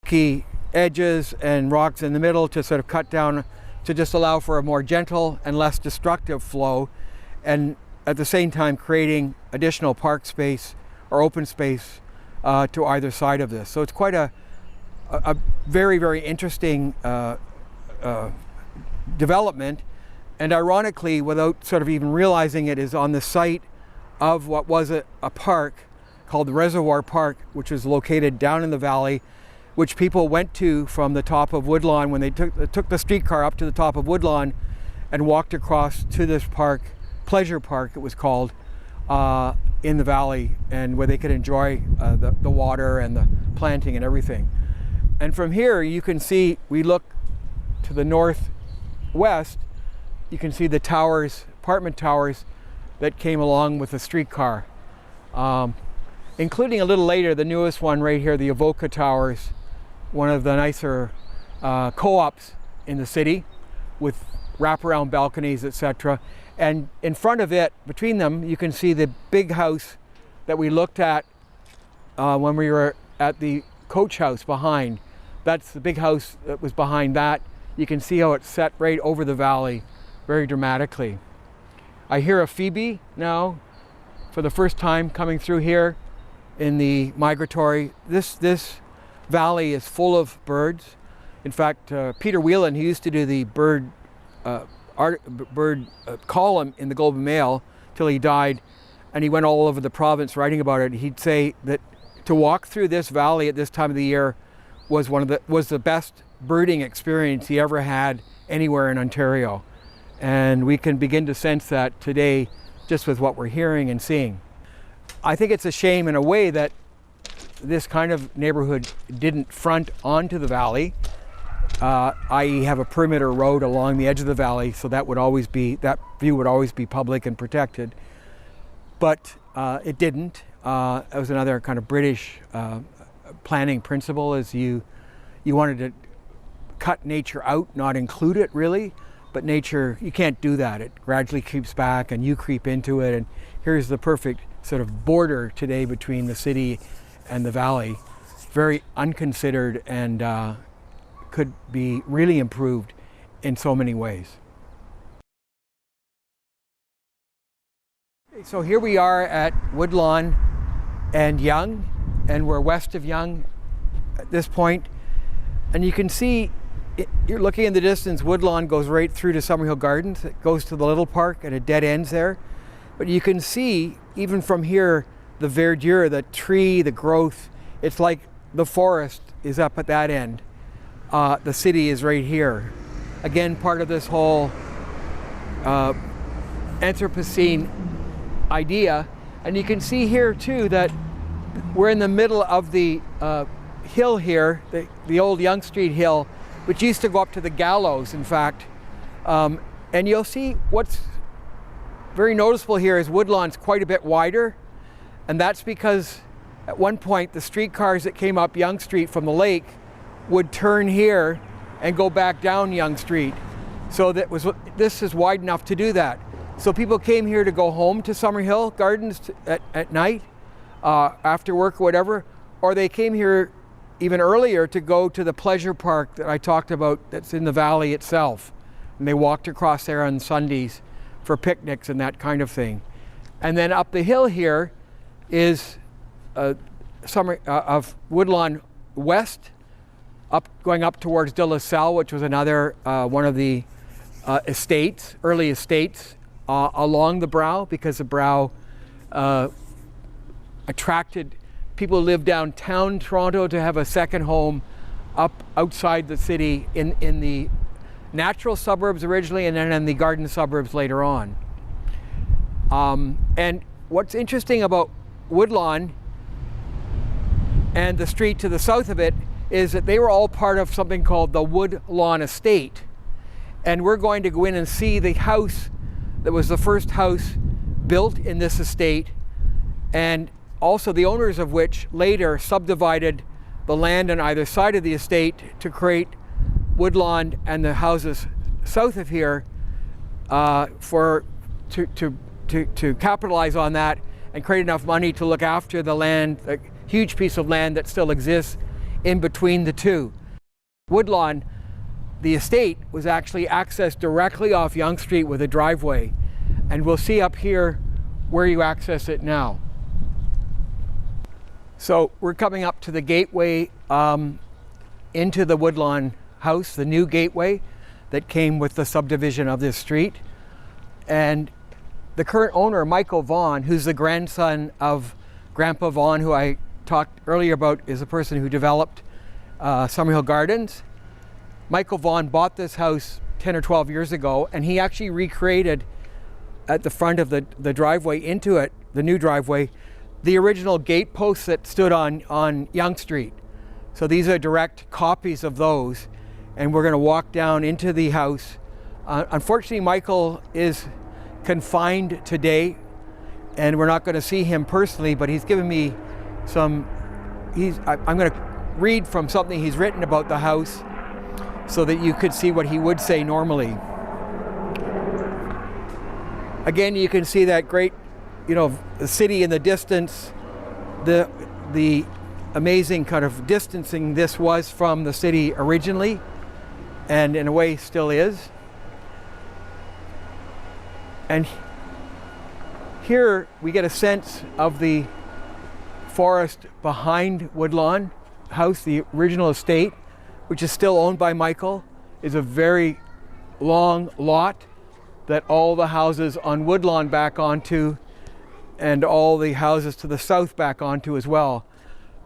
rocky edges and rocks in the middle to sort of cut down to just allow for a more gentle and less destructive flow, and at the same time creating additional park space or open space to either side of this. So it's quite a very, very interesting development, and ironically, without sort of even realizing it, is on the site of what was a park called the Reservoir Park, which is located down in the valley, which people went to from the top of Woodlawn when they took the streetcar up to the top of Woodlawn and walked across to this park, Pleasure Park it was called, in the valley, and where they could enjoy the water and the planting and everything. And from here you can see, we look to the northwest, you can see the towers, apartment towers that came along with the streetcar, including a little later the newest one right here, the Avoca Towers, one of the nicer co-ops in the city with wraparound balconies, etc. And in front of it, between them, you can see the big house that we looked at when we were at the coach house behind. That's the big house that was behind that. You can see how it's set right over the valley very dramatically. I hear a phoebe now for the first time coming through here in the migratory. This valley is full of birds. In fact, Peter Whelan, he used to do the bird column in the Globe and Mail till he died, and he went all over the province writing about it. He'd say that to walk through this valley at this time of the year was the best birding experience he ever had anywhere in Ontario. And we can begin to sense that today just with what we're hearing and seeing. I think it's a shame in a way that this kind of neighborhood didn't front onto the valley, i.e. have a perimeter road along the edge of the valley, so that view would always be public and protected. But it didn't. It was another kind of British planning principle, is you wanted to cut nature out, not include it really. But nature, you can't do that. It gradually creeps back and you creep into it, and here's the perfect sort of border today between the city and the valley. Very unconsidered and could be really improved in so many ways. So here we are at Woodlawn and Yonge, and we're west of Yonge at this point, and you can see, you're looking in the distance, Woodlawn goes right through to Summerhill Gardens. It goes to the little park and it dead ends there. But you can see, even from here, the verdure, the tree, the growth. It's like the forest is up at that end. The city is right here. Again, part of this whole Anthropocene idea. And you can see here too that we're in the middle of the hill here, the old Yonge Street hill, which used to go up to the gallows, in fact. And you'll see what's very noticeable here is Woodlawn's quite a bit wider, and that's because at one point the streetcars that came up Yonge Street from the lake would turn here and go back down Yonge Street. So this is wide enough to do that. So people came here to go home to Summerhill Gardens at night, after work or whatever, or they came here even earlier to go to the pleasure park that I talked about that's in the valley itself. And they walked across there on Sundays for picnics and that kind of thing. And then up the hill here is of Woodlawn West, going up towards De La Salle, which was another one of the early estates along the Brow, because the Brow attracted people who live downtown Toronto to have a second home up outside the city in the natural suburbs originally, and then in the garden suburbs later on. And what's interesting about Woodlawn and the street to the south of it is that they were all part of something called the Woodlawn Estate. And we're going to go in and see the house that was the first house built in this estate, and also the owners of which later subdivided the land on either side of the estate to create Woodlawn and the houses south of here to capitalize on that and create enough money to look after the land, a huge piece of land that still exists in between the two. Woodlawn, the estate, was actually accessed directly off Yonge Street with a driveway. And we'll see up here where you access it now. So we're coming up to the gateway into the Woodlawn house, the new gateway that came with the subdivision of this street. And the current owner, Michael Vaughan, who's the grandson of Grandpa Vaughan, who I talked earlier about, is the person who developed Summerhill Gardens. Michael Vaughan bought this house 10 or 12 years ago, and he actually recreated at the front of the driveway into it, the new driveway, the original gate posts that stood on Yonge Street. So these are direct copies of those, and we're going to walk down into the house. Unfortunately, Michael is confined today, and we're not going to see him personally, but he's given me some, I'm going to read from something he's written about the house so that you could see what he would say normally. Again, you can see that great, the city in the distance, the amazing kind of distancing this was from the city originally, and in a way still is. And here we get a sense of the forest behind Woodlawn House, the original estate, which is still owned by Michael, is a very long lot that all the houses on Woodlawn back onto, and all the houses to the south back onto as well.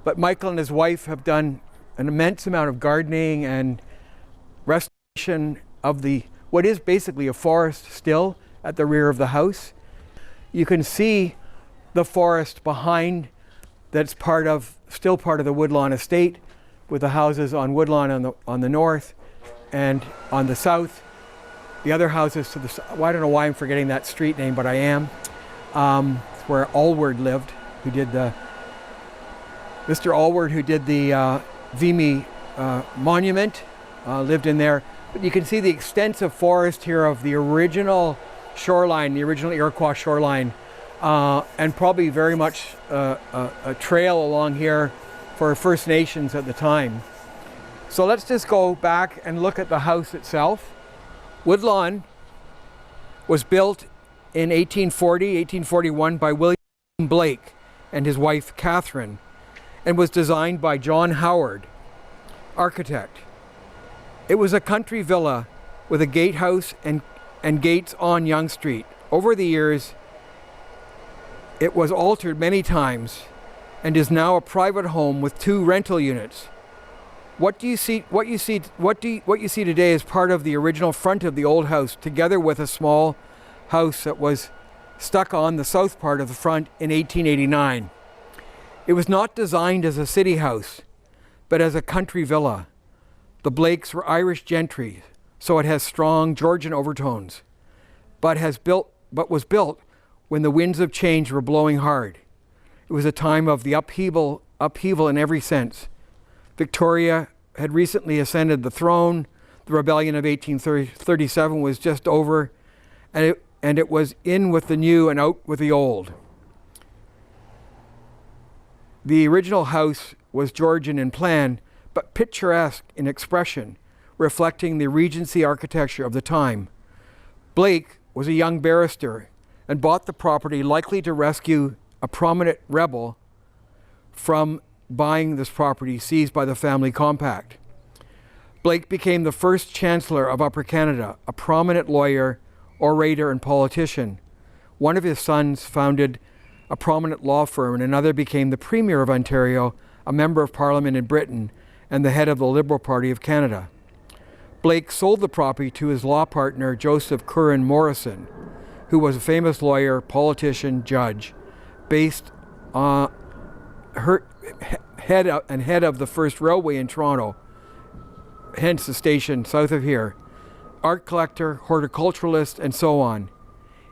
But Michael and his wife have done an immense amount of gardening and restoration of what is basically a forest still at the rear of the house. You can see the forest behind that's still part of the Woodlawn estate, with the houses on Woodlawn on the north, and on the south, the other houses to the south. Well, I don't know why I'm forgetting that street name, but I am. It's where Allward lived, Mr. Allward, who did the Vimy monument, lived in there. But you can see the extensive forest here of the original shoreline, the original Iroquois shoreline, and probably very much a trail along here for First Nations at the time. So let's just go back and look at the house itself. Woodlawn was built in 1841 by William Blake and his wife Catherine, and was designed by John Howard, architect. It was a country villa with a gatehouse and gates on Yonge Street. Over the years, it was altered many times and is now a private home with 2 rental units. What you see today is part of the original front of the old house, together with a small house that was stuck on the south part of the front in 1889. It was not designed as a city house, but as a country villa. The Blakes were Irish gentry, so it has strong Georgian overtones, but was built when the winds of change were blowing hard. It was a time of the upheaval in every sense. Victoria had recently ascended the throne. The rebellion of 1837 was just over, and it was in with the new and out with the old. The original house was Georgian in plan, but picturesque in expression, reflecting the Regency architecture of the time. Blake was a young barrister and bought the property likely to rescue a prominent rebel from buying this property seized by the family compact. Blake became the first Chancellor of Upper Canada, a prominent lawyer, orator, and politician. One of his sons founded a prominent law firm, and another became the Premier of Ontario, a member of Parliament in Britain, and the head of the Liberal Party of Canada. Blake sold the property to his law partner, Joseph Curran Morrison, who was a famous lawyer, politician, judge, based on head of the first railway in Toronto, hence the station south of here, art collector, horticulturalist, and so on.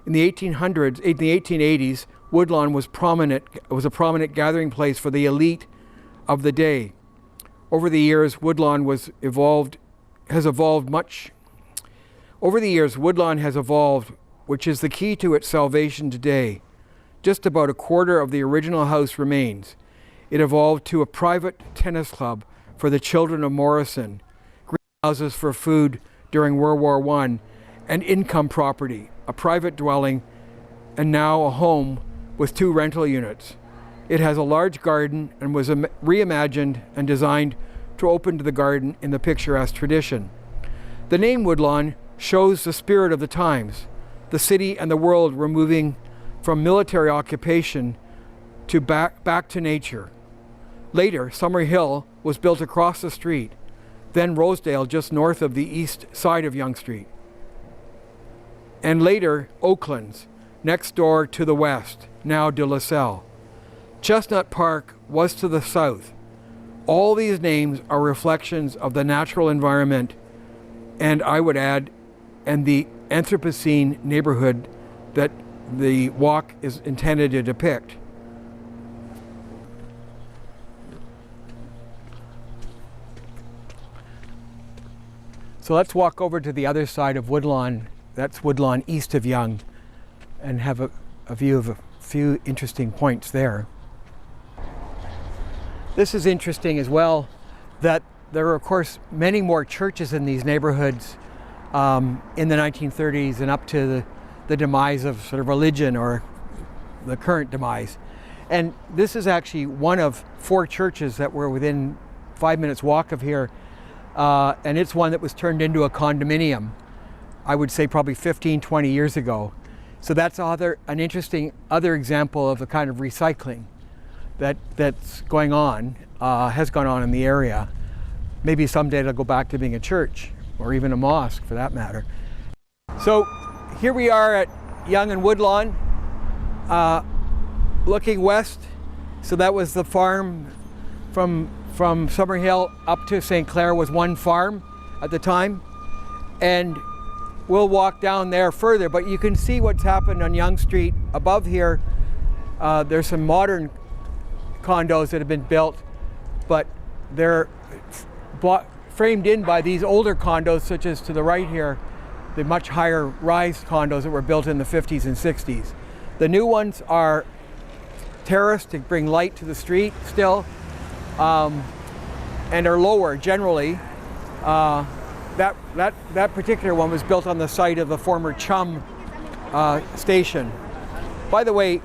In the 1880s, Woodlawn was a prominent gathering place for the elite of the day. Over the years, Woodlawn has evolved, which is the key to its salvation today. Just about a quarter of the original house remains. It evolved to a private tennis club for the children of Morrison, greenhouses for food during World War I, and income property, a private dwelling, and now a home with 2 rental units. It has a large garden and was reimagined and designed to open to the garden in the picturesque tradition. The name Woodlawn shows the spirit of the times. The city and the world were moving from military occupation to back to nature. Later, Summerhill was built across the street, then Rosedale just north of the east side of Yonge Street. And later, Oaklands, next door to the west, now De La Salle. Chestnut Park was to the south. All these names are reflections of the natural environment, and I would add, and the Anthropocene neighborhood that the walk is intended to depict. So let's walk over to the other side of Woodlawn. That's Woodlawn east of Yonge, and have a view of a few interesting points there. This is interesting as well, that there are of course many more churches in these neighborhoods in the 1930s and up to the demise of sort of religion, or the current demise. And this is actually one of 4 churches that were within 5 minutes walk of here. And it's one that was turned into a condominium, I would say probably 15, 20 years ago. So that's an interesting other example of the kind of recycling that's going on, has gone on in the area. Maybe someday it'll go back to being a church, or even a mosque for that matter. So here we are at Yonge and Woodlawn, looking west. So that was the farm from Summerhill up to St. Clair was one farm at the time. And we'll walk down there further, but you can see what's happened on Yonge Street above here. There's some modern condos that have been built, but they're framed in by these older condos, such as to the right here, the much higher rise condos that were built in the 50s and 60s. The new ones are terraced to bring light to the street still, and are lower generally. That particular one was built on the site of the former Chum station. By the way,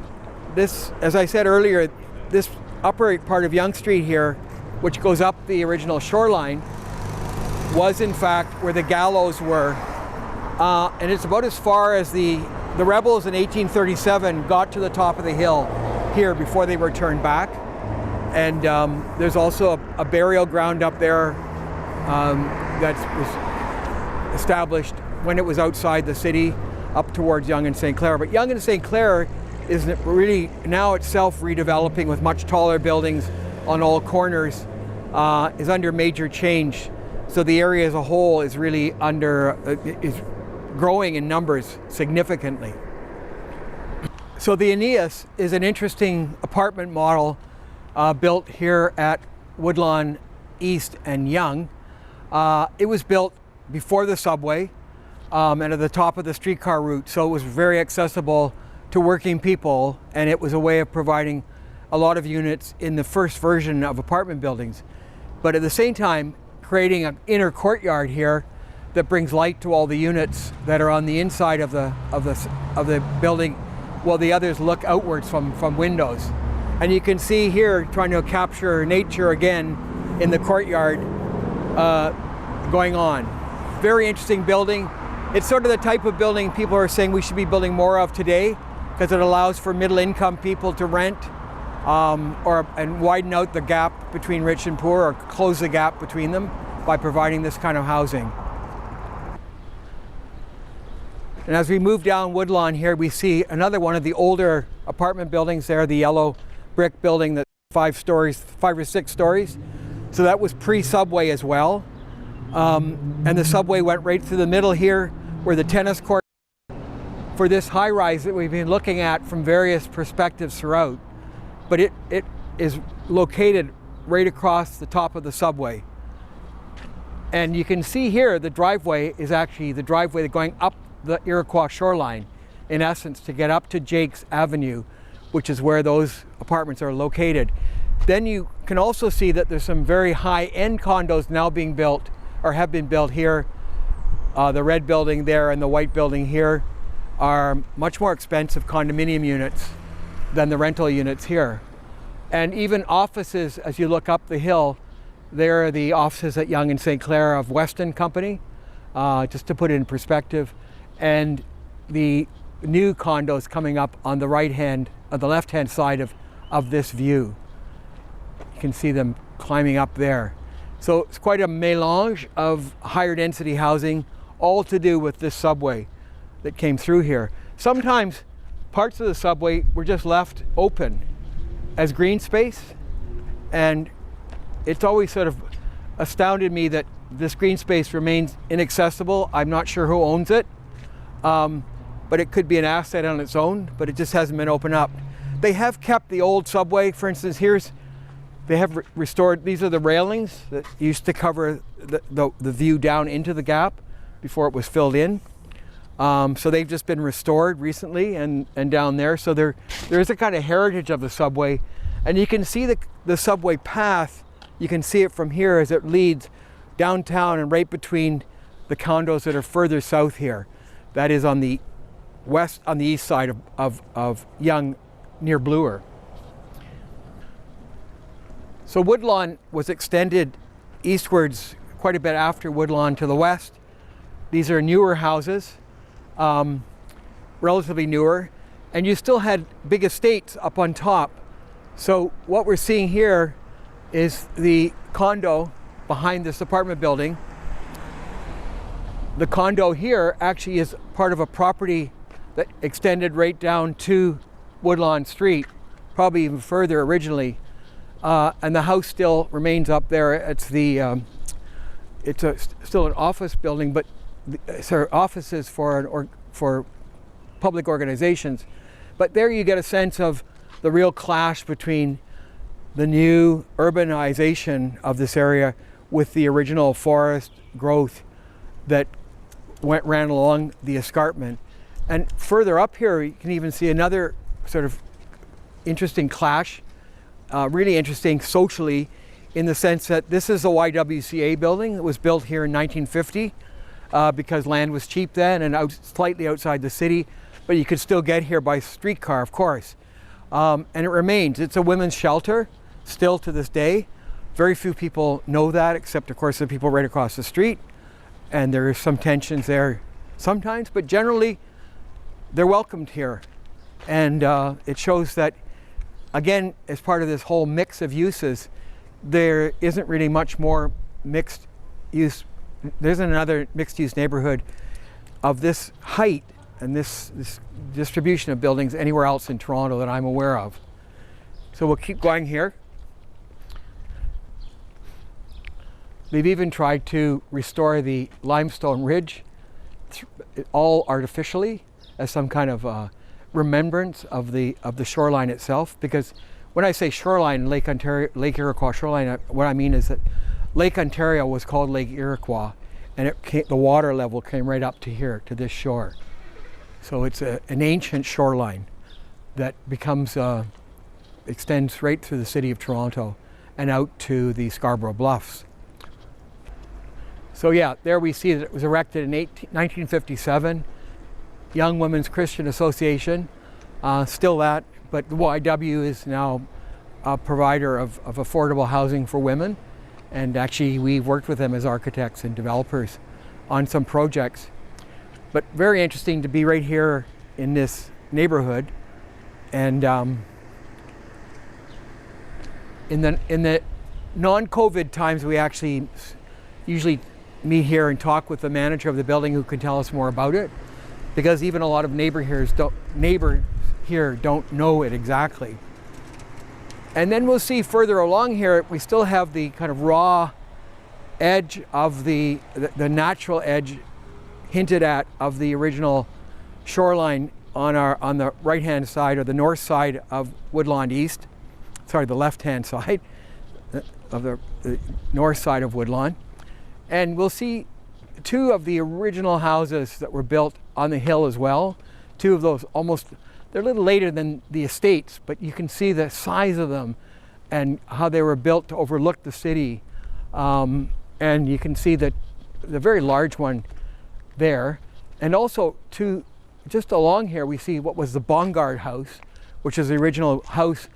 this, as I said earlier, this upper part of Yonge Street here, which goes up the original shoreline, was in fact where the gallows were. And it's about as far as the rebels in 1837 got to the top of the hill here before they were turned back. And there's also a burial ground up there that was established when it was outside the city, up towards Yonge and St. Clair. But Yonge and St. Clair is really now itself redeveloping with much taller buildings on all corners, is under major change. So the area as a whole is really is growing in numbers significantly. So the Aeneas is an interesting apartment model built here at Woodlawn East and Yonge. It was built before the subway and at the top of the streetcar route, so it was very accessible to working people, and it was a way of providing a lot of units in the first version of apartment buildings. But at the same time, creating an inner courtyard here that brings light to all the units that are on the inside of the building, while the others look outwards from windows. And you can see here, trying to capture nature again in the courtyard going on. Very interesting building. It's sort of the type of building people are saying we should be building more of today, because it allows for middle income people to rent and widen out the gap between rich and poor, or close the gap between them by providing this kind of housing. And as we move down Woodlawn here, we see another one of the older apartment buildings there, the yellow brick building that's 5 or 6 stories. So that was pre-subway as well. And the subway went right through the middle here, where the tennis court for this high rise that we've been looking at from various perspectives throughout. But it is located right across the top of the subway. And you can see here the driveway is actually the driveway going up the Iroquois shoreline, in essence, to get up to Jake's Avenue, which is where those apartments are located. Then you can also see that there's some very high-end condos now being built or have been built here. The red building there and the white building here are much more expensive condominium units than the rental units here. And even offices, as you look up the hill, there are the offices at Yonge and St. Clair of Weston Company, just to put it in perspective. And the new condos coming up on the left-hand side of this view. You can see them climbing up there. So it's quite a melange of higher density housing, all to do with this subway that came through here. Sometimes parts of the subway were just left open as green space, and it's always sort of astounded me that this green space remains inaccessible. I'm not sure who owns it, but it could be an asset on its own, but it just hasn't been opened up. They have kept the old subway. For instance, they have restored, these are the railings that used to cover the view down into the gap before it was filled in. So they've just been restored recently and down there. So there is a kind of heritage of the subway. And you can see the subway path, you can see it from here as it leads downtown and right between the condos that are further south here. That is on the east side of Yonge near Bloor. So Woodlawn was extended eastwards quite a bit after Woodlawn to the west. These are newer houses, relatively newer, and you still had big estates up on top. So what we're seeing here is the condo behind this apartment building. The condo here actually is part of a property that extended right down to Woodlawn Street, probably even further originally. And the house still remains up there. It's still an office building, but offices for public organizations. But there you get a sense of the real clash between the new urbanization of this area with the original forest growth that ran along the escarpment. And further up here, you can even see another sort of interesting clash. Really interesting socially, in the sense that this is a YWCA building that was built here in 1950 because land was cheap then and slightly outside the city, but you could still get here by streetcar, of course. And it remains. It's a women's shelter still to this day. Very few people know that, except of course the people right across the street. And there are some tensions there sometimes, but generally they're welcomed here. And it shows that, again, as part of this whole mix of uses, there isn't really much more mixed use. There isn't another mixed use neighborhood of this height and this distribution of buildings anywhere else in Toronto that I'm aware of. So we'll keep going here. They've even tried to restore the limestone ridge, all artificially, as some kind of remembrance of the shoreline itself. Because when I say shoreline, Lake Iroquois shoreline, what I mean is that Lake Ontario was called Lake Iroquois, and the water level came right up to here, to this shore. So it's an ancient shoreline that extends right through the city of Toronto and out to the Scarborough Bluffs. So yeah, there we see that it was erected in 1957. Young Women's Christian Association, still that, but the YW is now a provider of affordable housing for women. And actually we've worked with them as architects and developers on some projects. But very interesting to be right here in this neighborhood. And in the non-COVID times, we actually usually meet here and talk with the manager of the building who can tell us more about it, because even a lot of neighbors here don't know it exactly. And then we'll see further along here, we still have the kind of raw edge of the natural edge hinted at of the original shoreline on the right-hand side, or the north side of Woodlawn East. Sorry, the left-hand side of the north side of Woodlawn. And we'll see two of the original houses that were built on the hill as well. Two of those they're a little later than the estates, but you can see the size of them and how they were built to overlook the city. And you can see that the very large one there. And also just along here we see what was the Bongard House, which is the original house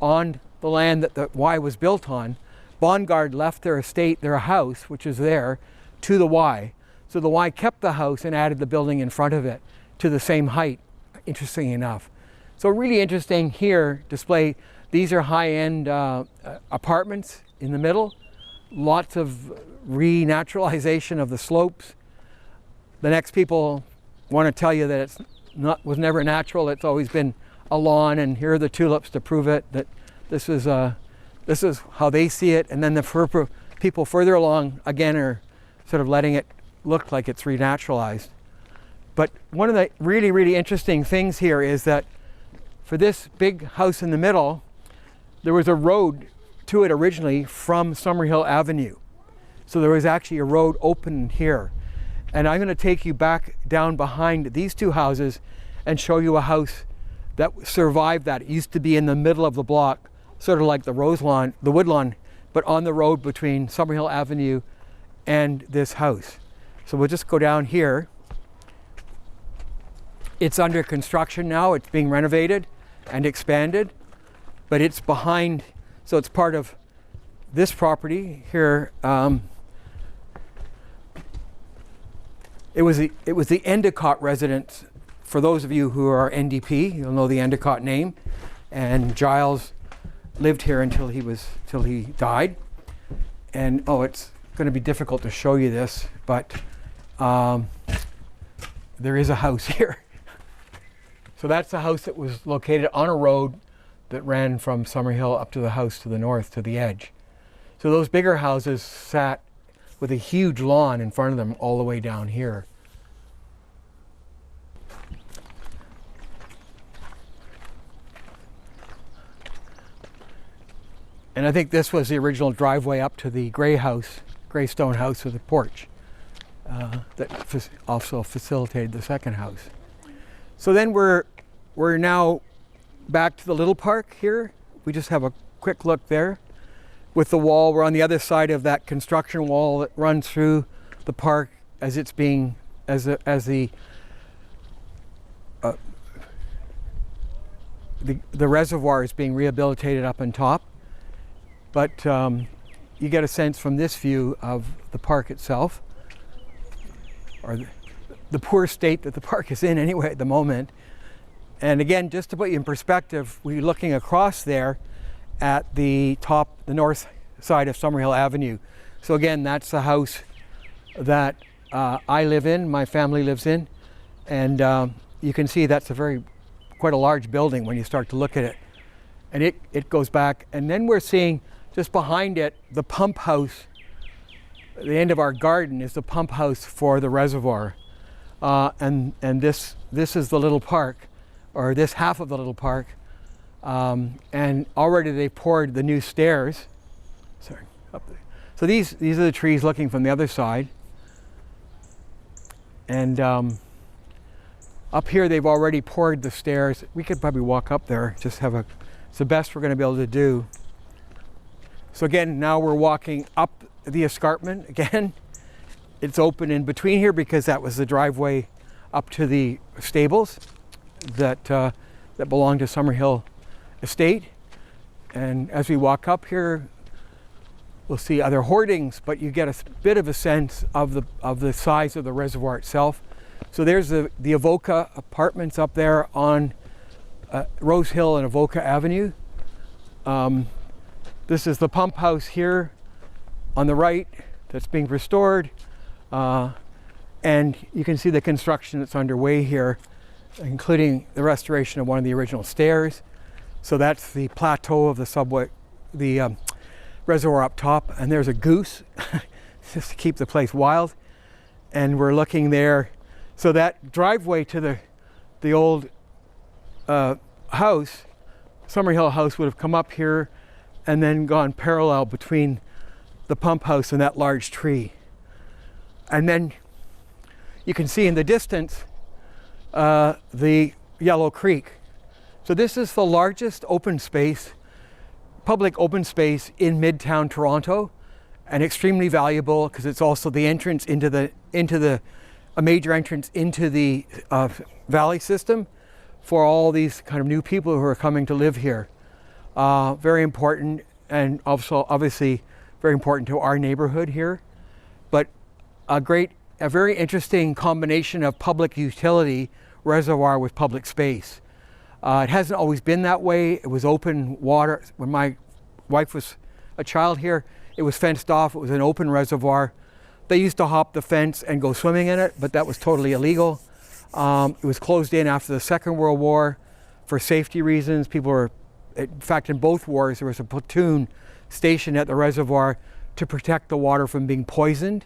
on the land that the Y was built on. Bongard left their estate, their house, which is there, to the Y. So the Y kept the house and added the building in front of it to the same height, interesting enough. So really interesting here display. These are high-end apartments in the middle. Lots of renaturalization of the slopes. The next people want to tell you that was never natural. It's always been a lawn, and here are the tulips to prove it, that this is how they see it. And then the people further along again are sort of letting it look like it's renaturalized. But one of the really, really interesting things here is that for this big house in the middle, there was a road to it originally from Summerhill Avenue. So there was actually a road open here. And I'm going to take you back down behind these two houses and show you a house that survived that. It used to be in the middle of the block, sort of like the Woodlawn, but on the road between Summerhill Avenue and this house. So we'll just go down here. It's under construction now. It's being renovated and expanded, but it's behind, so it's part of this property here. It was the Endicott residence. For those of you who are NDP, you'll know the Endicott name. And Giles lived here until he died. And it's going to be difficult to show you this, but there is a house here. So that's the house that was located on a road that ran from Summerhill up to the house to the north, to the edge. So those bigger houses sat with a huge lawn in front of them all the way down here. And I think this was the original driveway up to the gray stone house with a porch that also facilitated the second house. So then we're now back to the little park here. We just have a quick look there with the wall. We're on the other side of that construction wall that runs through the park as it's being, as the reservoir is being rehabilitated up on top. But you get a sense from this view of the park itself, or the poor state that the park is in anyway at the moment. And again, just to put you in perspective, we're looking across there at the north side of Summerhill Avenue. So again, that's the house that I live in, my family lives in. And you can see that's quite a large building when you start to look at it. And it goes back. And then we're seeing just behind it, the pump house. The end of our garden is the pump house for the reservoir. And this is the little park, or this half of the little park. And already they poured the new stairs. Sorry, up there. So these are the trees looking from the other side. And up here they've already poured the stairs. We could probably walk up there, it's the best we're going to be able to do. So again, now we're walking up the escarpment again. It's open in between here because that was the driveway up to the stables that belonged to Summerhill Estate. And as we walk up here, we'll see other hoardings, but you get a bit of a sense of the size of the reservoir itself. So there's the Avoca apartments up there on Rose Hill and Avoca Avenue. This is the pump house here on the right that's being restored. And you can see the construction that's underway here, including the restoration of one of the original stairs. So that's the plateau of the subway, the reservoir up top. And there's a goose, just to keep the place wild. And we're looking there. So that driveway to the old house, Summerhill House, would have come up here and then gone parallel between the pump house and that large tree. And then you can see in the distance the Yellow Creek. So this is the largest open space public open space in Midtown Toronto, and extremely valuable because it's also the entrance a major entrance into the valley system for all these kind of new people who are coming to live here. Very important, and also obviously very important to our neighborhood here, but a very interesting combination of public utility reservoir with public space. It hasn't always been that way. It was open water. When my wife was a child here, it was fenced off. It was an open reservoir. They used to hop the fence and go swimming in it, but that was totally illegal. It was closed in after the Second World War for safety reasons. People were, in fact, in both wars, there was a platoon stationed at the reservoir to protect the water from being poisoned.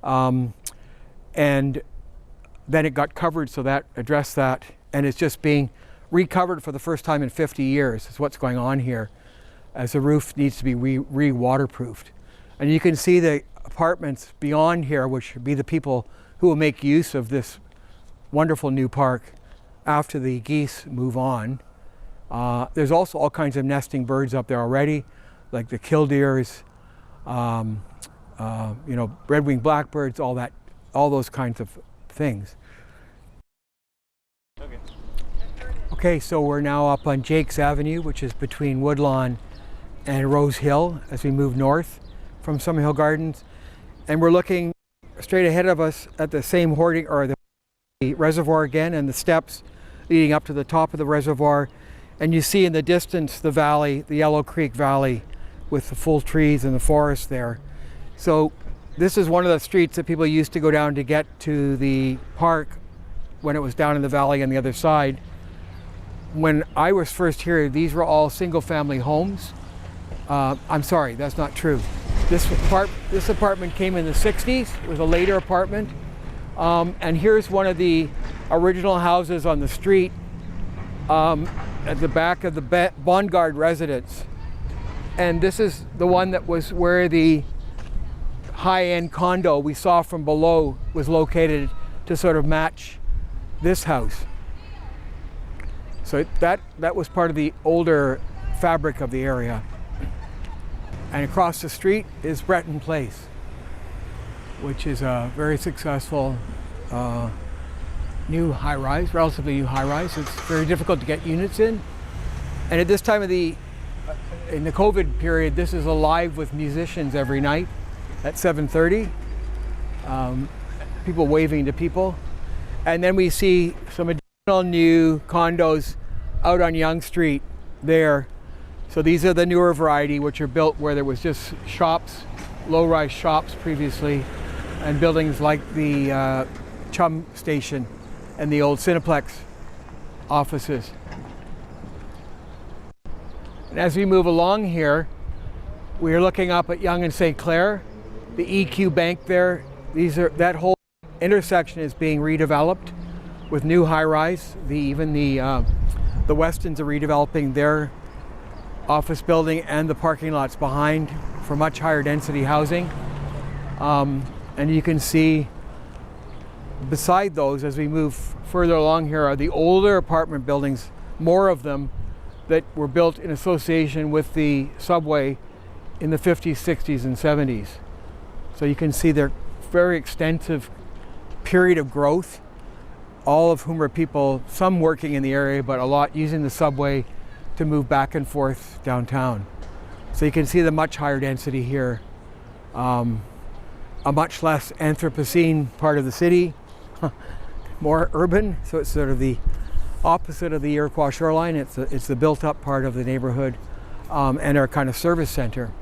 And then it got covered, so that addressed that. And it's just being recovered for the first time in 50 years is what's going on here, as the roof needs to be re-waterproofed. And you can see the apartments beyond here, which would be the people who will make use of this wonderful new park after the geese move on. There's also all kinds of nesting birds up there already, like the killdeers, red-winged blackbirds, all those kinds of things. Okay, so we're now up on Jakes Avenue, which is between Woodlawn and Rose Hill as we move north from Summerhill Gardens. And we're looking straight ahead of us at the same hoarding, or the reservoir again, and the steps leading up to the top of the reservoir. And you see in the distance the valley, the Yellow Creek Valley, with the full trees and the forest there. So this is one of the streets that people used to go down to get to the park when it was down in the valley on the other side. When I was first here, these were all single-family homes. I'm sorry, that's not true. This apartment came in the 60s. It was a later apartment. And here's one of the original houses on the street at the back of the Bongard residence. And this is the one that was where the high-end condo we saw from below was located to sort of match this house. So that was part of the older fabric of the area. And across the street is Breton Place, which is a very successful new high-rise, relatively new high-rise. It's very difficult to get units in. And at this time of in the COVID period, this is alive with musicians every night at 7:30. People waving to people. And then we see some additional new condos out on Yonge Street there. So these are the newer variety, which are built where there was just shops, low-rise shops previously, and buildings like the Chum Station and the old Cineplex offices. And as we move along here, we are looking up at Yonge and St. Clair, the EQ Bank there. That whole intersection is being redeveloped with new high-rise. Even the Westons are redeveloping their office building and the parking lots behind for much higher density housing. And you can see beside those, as we move further along here, are the older apartment buildings, more of them, that were built in association with the subway in the 50s, 60s, and 70s. So you can see their very extensive period of growth, all of whom are people, some working in the area, but a lot using the subway to move back and forth downtown. So you can see the much higher density here. A much less Anthropocene part of the city, more urban, so it's sort of the opposite of the Iroquois shoreline. It's the built-up part of the neighborhood and our kind of service center.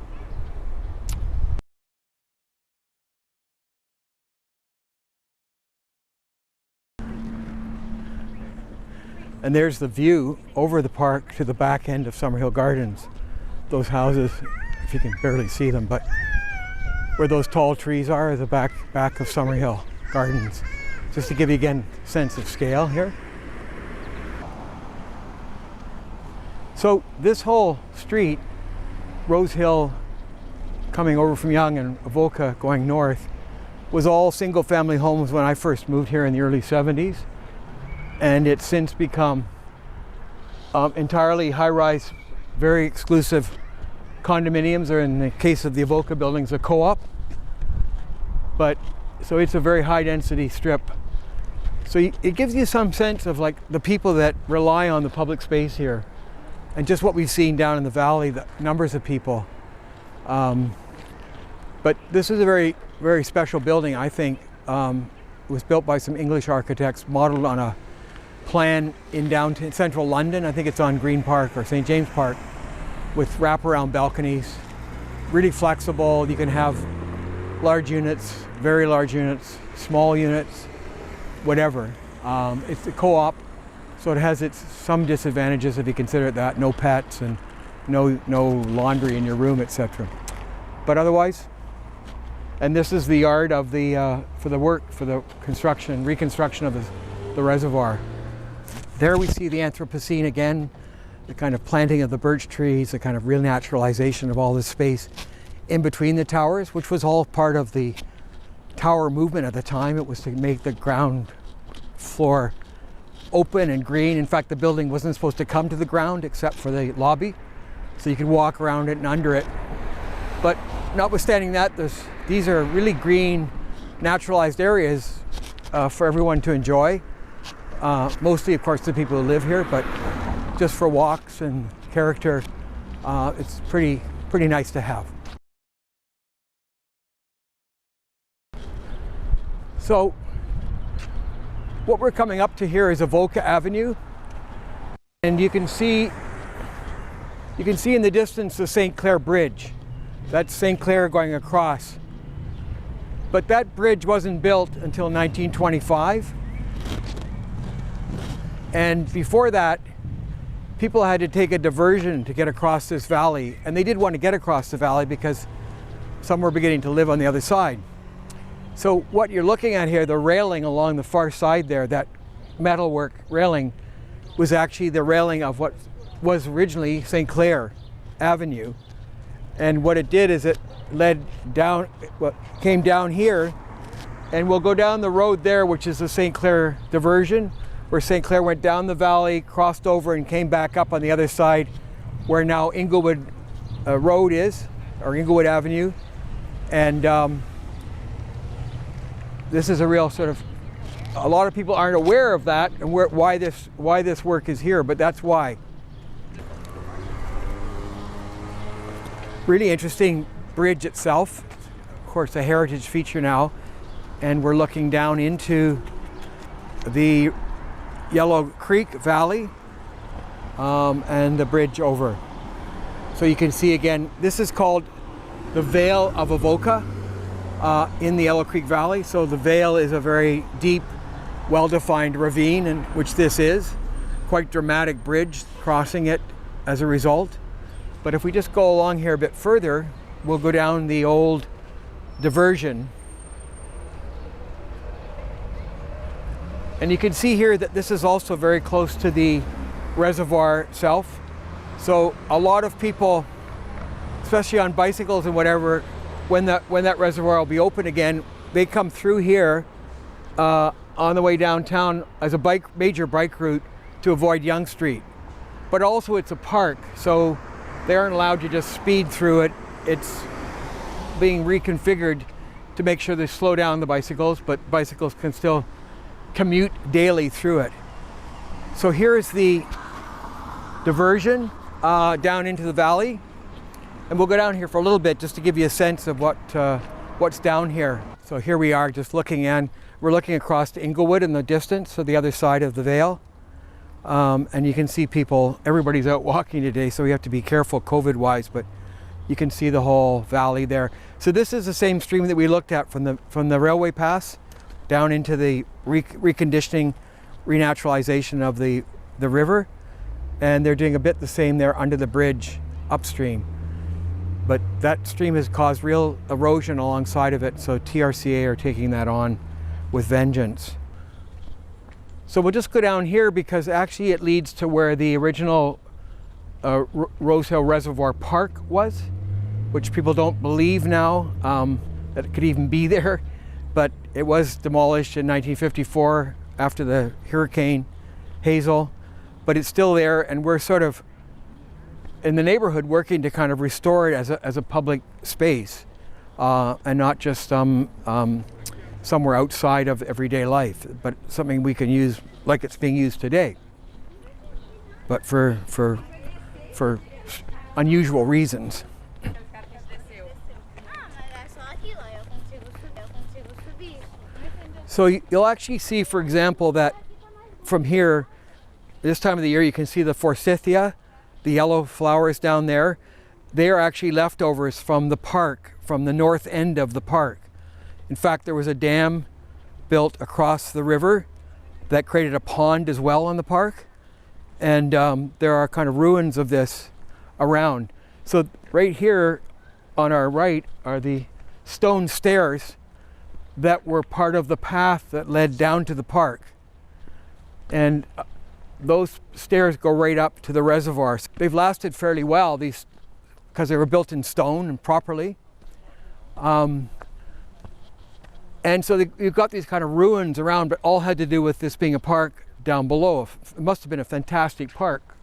And there's the view over the park to the back end of Summerhill Gardens. Those houses, if you can barely see them, but where those tall trees are the back of Summerhill Gardens. Just to give you again a sense of scale here. So this whole street, Rose Hill coming over from Yonge and Avoca going north, was all single family homes when I first moved here in the early 70s. And it's since become entirely high-rise, very exclusive condominiums, or in the case of the Avoca buildings, a co-op. But so it's a very high density strip. So it gives you some sense of like the people that rely on the public space here, and just what we've seen down in the valley, the numbers of people. But this is a very, very special building, I think. It was built by some English architects, modeled on a plan in downtown central London. I think it's on Green Park or St. James Park, with wraparound balconies, really flexible. You can have large units, very large units, small units, whatever. It's a co-op, so it has some disadvantages if you consider it that. No pets and no laundry in your room, etc. But otherwise, and this is the yard of the for the reconstruction of the reservoir. There we see the Anthropocene again, the kind of planting of the birch trees, the kind of real naturalization of all this space in between the towers, which was all part of the tower movement at the time. It was to make the ground floor open and green. In fact, the building wasn't supposed to come to the ground except for the lobby, so you could walk around it and under it. But notwithstanding that, these are really green, naturalized areas for everyone to enjoy. Mostly, of course, the people who live here, but just for walks and character, it's pretty nice to have. So, what we're coming up to here is Avoca Avenue, and you can see in the distance the St. Clair Bridge. That's St. Clair going across. But that bridge wasn't built until 1925. And before that, people had to take a diversion to get across this valley. And they did want to get across the valley because some were beginning to live on the other side. So what you're looking at here, the railing along the far side there, that metalwork railing, was actually the railing of what was originally St. Clair Avenue. And what it did is it led down, came down here, and we'll go down the road there, which is the St. Clair diversion, where St. Clair went down the valley, crossed over, and came back up on the other side, where now Inglewood Road is, or Inglewood Avenue. And this is a real sort of, a lot of people aren't aware of that and why this work is here, but that's why. Really interesting bridge itself, of course a heritage feature now, and we're looking down into the Yellow Creek Valley and the bridge over. So you can see again, this is called the Vale of Avoca in the Yellow Creek Valley. So the Vale is a very deep, well-defined ravine, in which this is. Quite dramatic bridge crossing it as a result. But if we just go along here a bit further, we'll go down the old diversion. And you can see here that this is also very close to the reservoir itself. So a lot of people, especially on bicycles and whatever, when that reservoir will be open again, they come through here on the way downtown as a major bike route to avoid Yonge Street. But also it's a park, so they aren't allowed to just speed through it. It's being reconfigured to make sure they slow down the bicycles, but bicycles can still commute daily through it. So here's the diversion down into the valley. And we'll go down here for a little bit just to give you a sense of what's down here. So here we are just looking in. We're looking across to Inglewood in the distance, so the other side of the Vale. And you can see people, everybody's out walking today, so we have to be careful COVID-wise, but you can see the whole valley there. So this is the same stream that we looked at from the railway pass down into the reconditioning, renaturalization of the river. And they're doing a bit the same there under the bridge upstream. But that stream has caused real erosion alongside of it, so TRCA are taking that on with vengeance. So we'll just go down here because actually it leads to where the original Rosehill Reservoir Park was, which people don't believe now that it could even be there, but it was demolished in 1954 after the Hurricane Hazel, but it's still there, and we're sort of in the neighborhood working to kind of restore it as a public space and not just somewhere outside of everyday life, but something we can use like it's being used today, but for unusual reasons. So you'll actually see, for example, that from here, this time of the year, you can see the forsythia, the yellow flowers down there. They are actually leftovers from the park, from the north end of the park. In fact, there was a dam built across the river that created a pond as well in the park. And there are kind of ruins of this around. So right here on our right are the stone stairs that were part of the path that led down to the park. And those stairs go right up to the reservoirs. They've lasted fairly well, these, because they were built in stone and properly. And so you've got these kind of ruins around, but all had to do with this being a park down below. It must have been a fantastic park,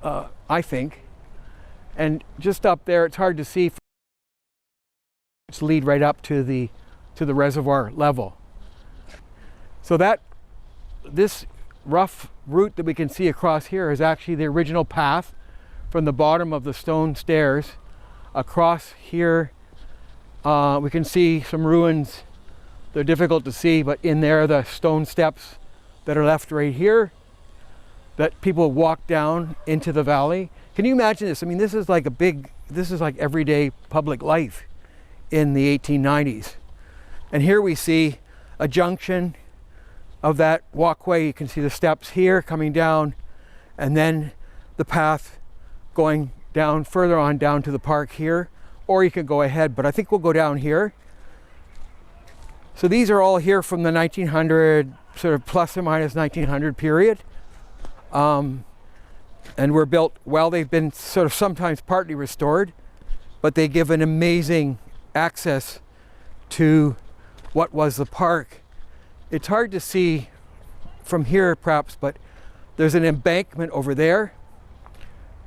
I think. And just up there, it's hard to see. It's lead right up to the reservoir level. So this rough route that we can see across here is actually the original path from the bottom of the stone stairs across here. We can see some ruins. They're difficult to see, but in there, the stone steps that are left right here that people walk down into the valley. Can you imagine this? I mean, this is like everyday public life in the 1890s. And here we see a junction of that walkway. You can see the steps here coming down, and then the path going down further on down to the park here, or you can go ahead, but I think we'll go down here. So these are all here from the 1900, sort of plus or minus 1900 period. And were built, well, they've been sort of sometimes partly restored, but they give an amazing access to what was the park. It's hard to see from here perhaps, but there's an embankment over there,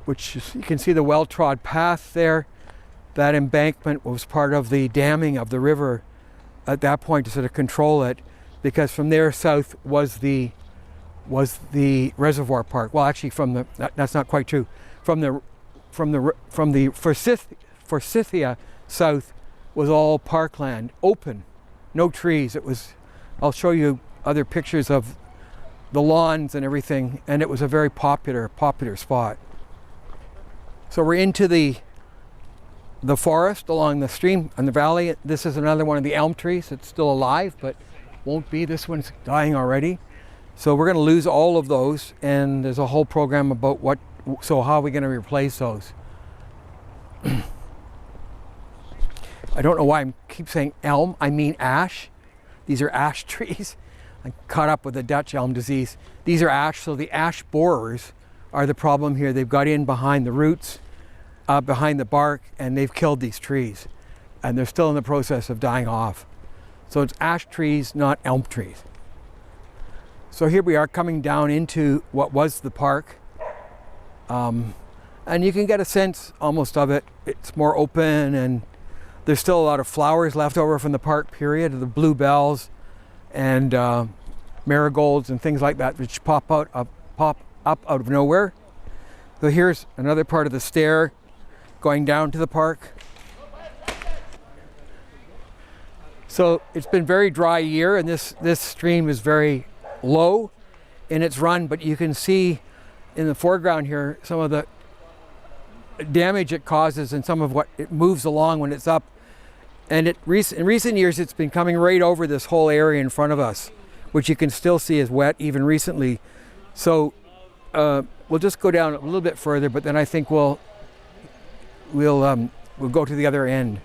which you can see the well-trod path there. That embankment was part of the damming of the river at that point to sort of control it, because from there south was the reservoir park. Well, actually, that's not quite true. From the forsythia south was all parkland, open, no trees. It was. I'll show you other pictures of the lawns and everything, and it was a very popular spot. So we're into the forest along the stream and the valley. This is another one of the elm trees. It's still alive, but won't be. This one's dying already. So we're going to lose all of those, and there's a whole program about how are we going to replace those? I don't know why I keep saying elm. I mean ash. These are ash trees. I'm caught up with the Dutch elm disease. These are ash, so the ash borers are the problem here. They've got in behind the roots, behind the bark, and they've killed these trees. And they're still in the process of dying off. So it's ash trees, not elm trees. So here we are coming down into what was the park. And you can get a sense almost of it. It's more open, and there's still a lot of flowers left over from the park period, the bluebells and marigolds and things like that, which pop up out of nowhere. So here's another part of the stair going down to the park. So it's been a very dry year, and this stream is very low in its run, but you can see in the foreground here some of the damage it causes and some of what it moves along when it's up. And in recent years, it's been coming right over this whole area in front of us, which you can still see is wet even recently. So we'll just go down a little bit further, but then I think we'll go to the other end.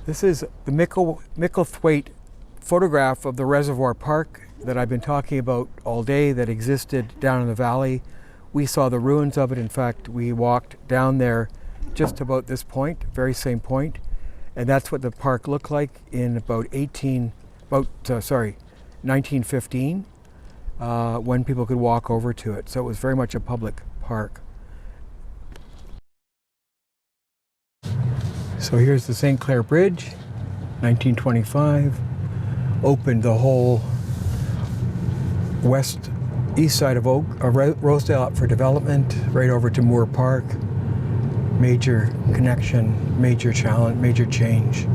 This is the Micklethwaite photograph of the reservoir park that I've been talking about all day that existed down in the valley. We saw the ruins of it. In fact, we walked down there just about this point, very same point, and that's what the park looked like in about 1915, when people could walk over to it. So it was very much a public Park. So here's the St. Clair Bridge, 1925. Opened the whole east side of Rosedale up for development, right over to Moore Park. Major connection, major challenge, major change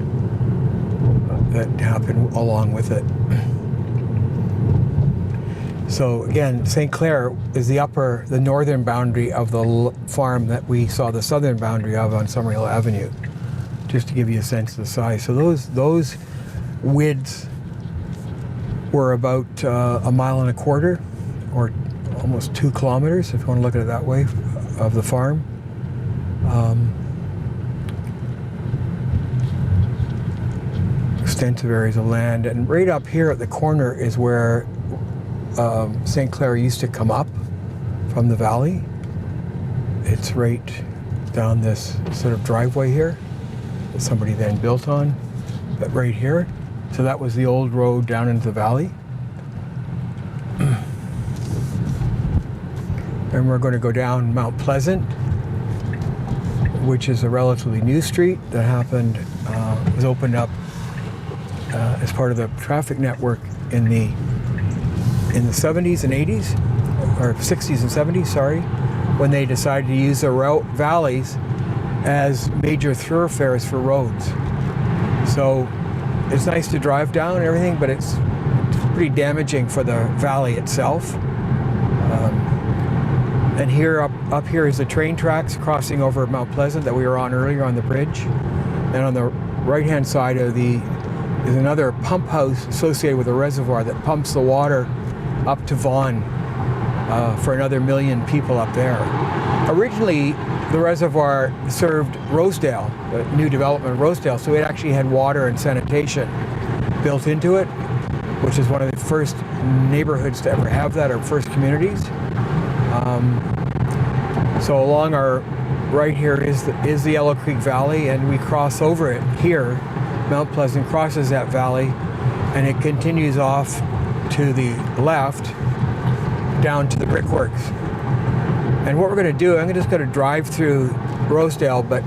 that happened along with it. So again, St. Clair is the northern boundary of the farm that we saw the southern boundary of on Summerhill Avenue, just to give you a sense of the size. So those widths were about 1.25 miles, or almost 2 kilometers, if you want to look at it that way, of the farm. Extensive areas of land, and right up here at the corner is where St. Clair used to come up from the valley. It's right down this sort of driveway here that somebody then built on, but right here. So that was the old road down into the valley. And we're going to go down Mount Pleasant, which is a relatively new street that happened, was opened up as part of the traffic network in the 70s and 80s, or 60s and 70s, sorry, when they decided to use the valleys as major thoroughfares for roads. So it's nice to drive down and everything, but it's pretty damaging for the valley itself. And here up here is the train tracks crossing over Mount Pleasant that we were on earlier on the bridge. And on the right-hand side of is another pump house associated with a reservoir that pumps the water up to Vaughan for another 1 million people up there. Originally, the reservoir served Rosedale, the new development of Rosedale, so it actually had water and sanitation built into it, which is one of the first neighborhoods to ever have that, or first communities. So along our right here is the Yellow Creek Valley, and we cross over it here. Mount Pleasant crosses that valley, and it continues off to the left down to the brickworks. And what we're going to do, I'm just going to drive through Rosedale, but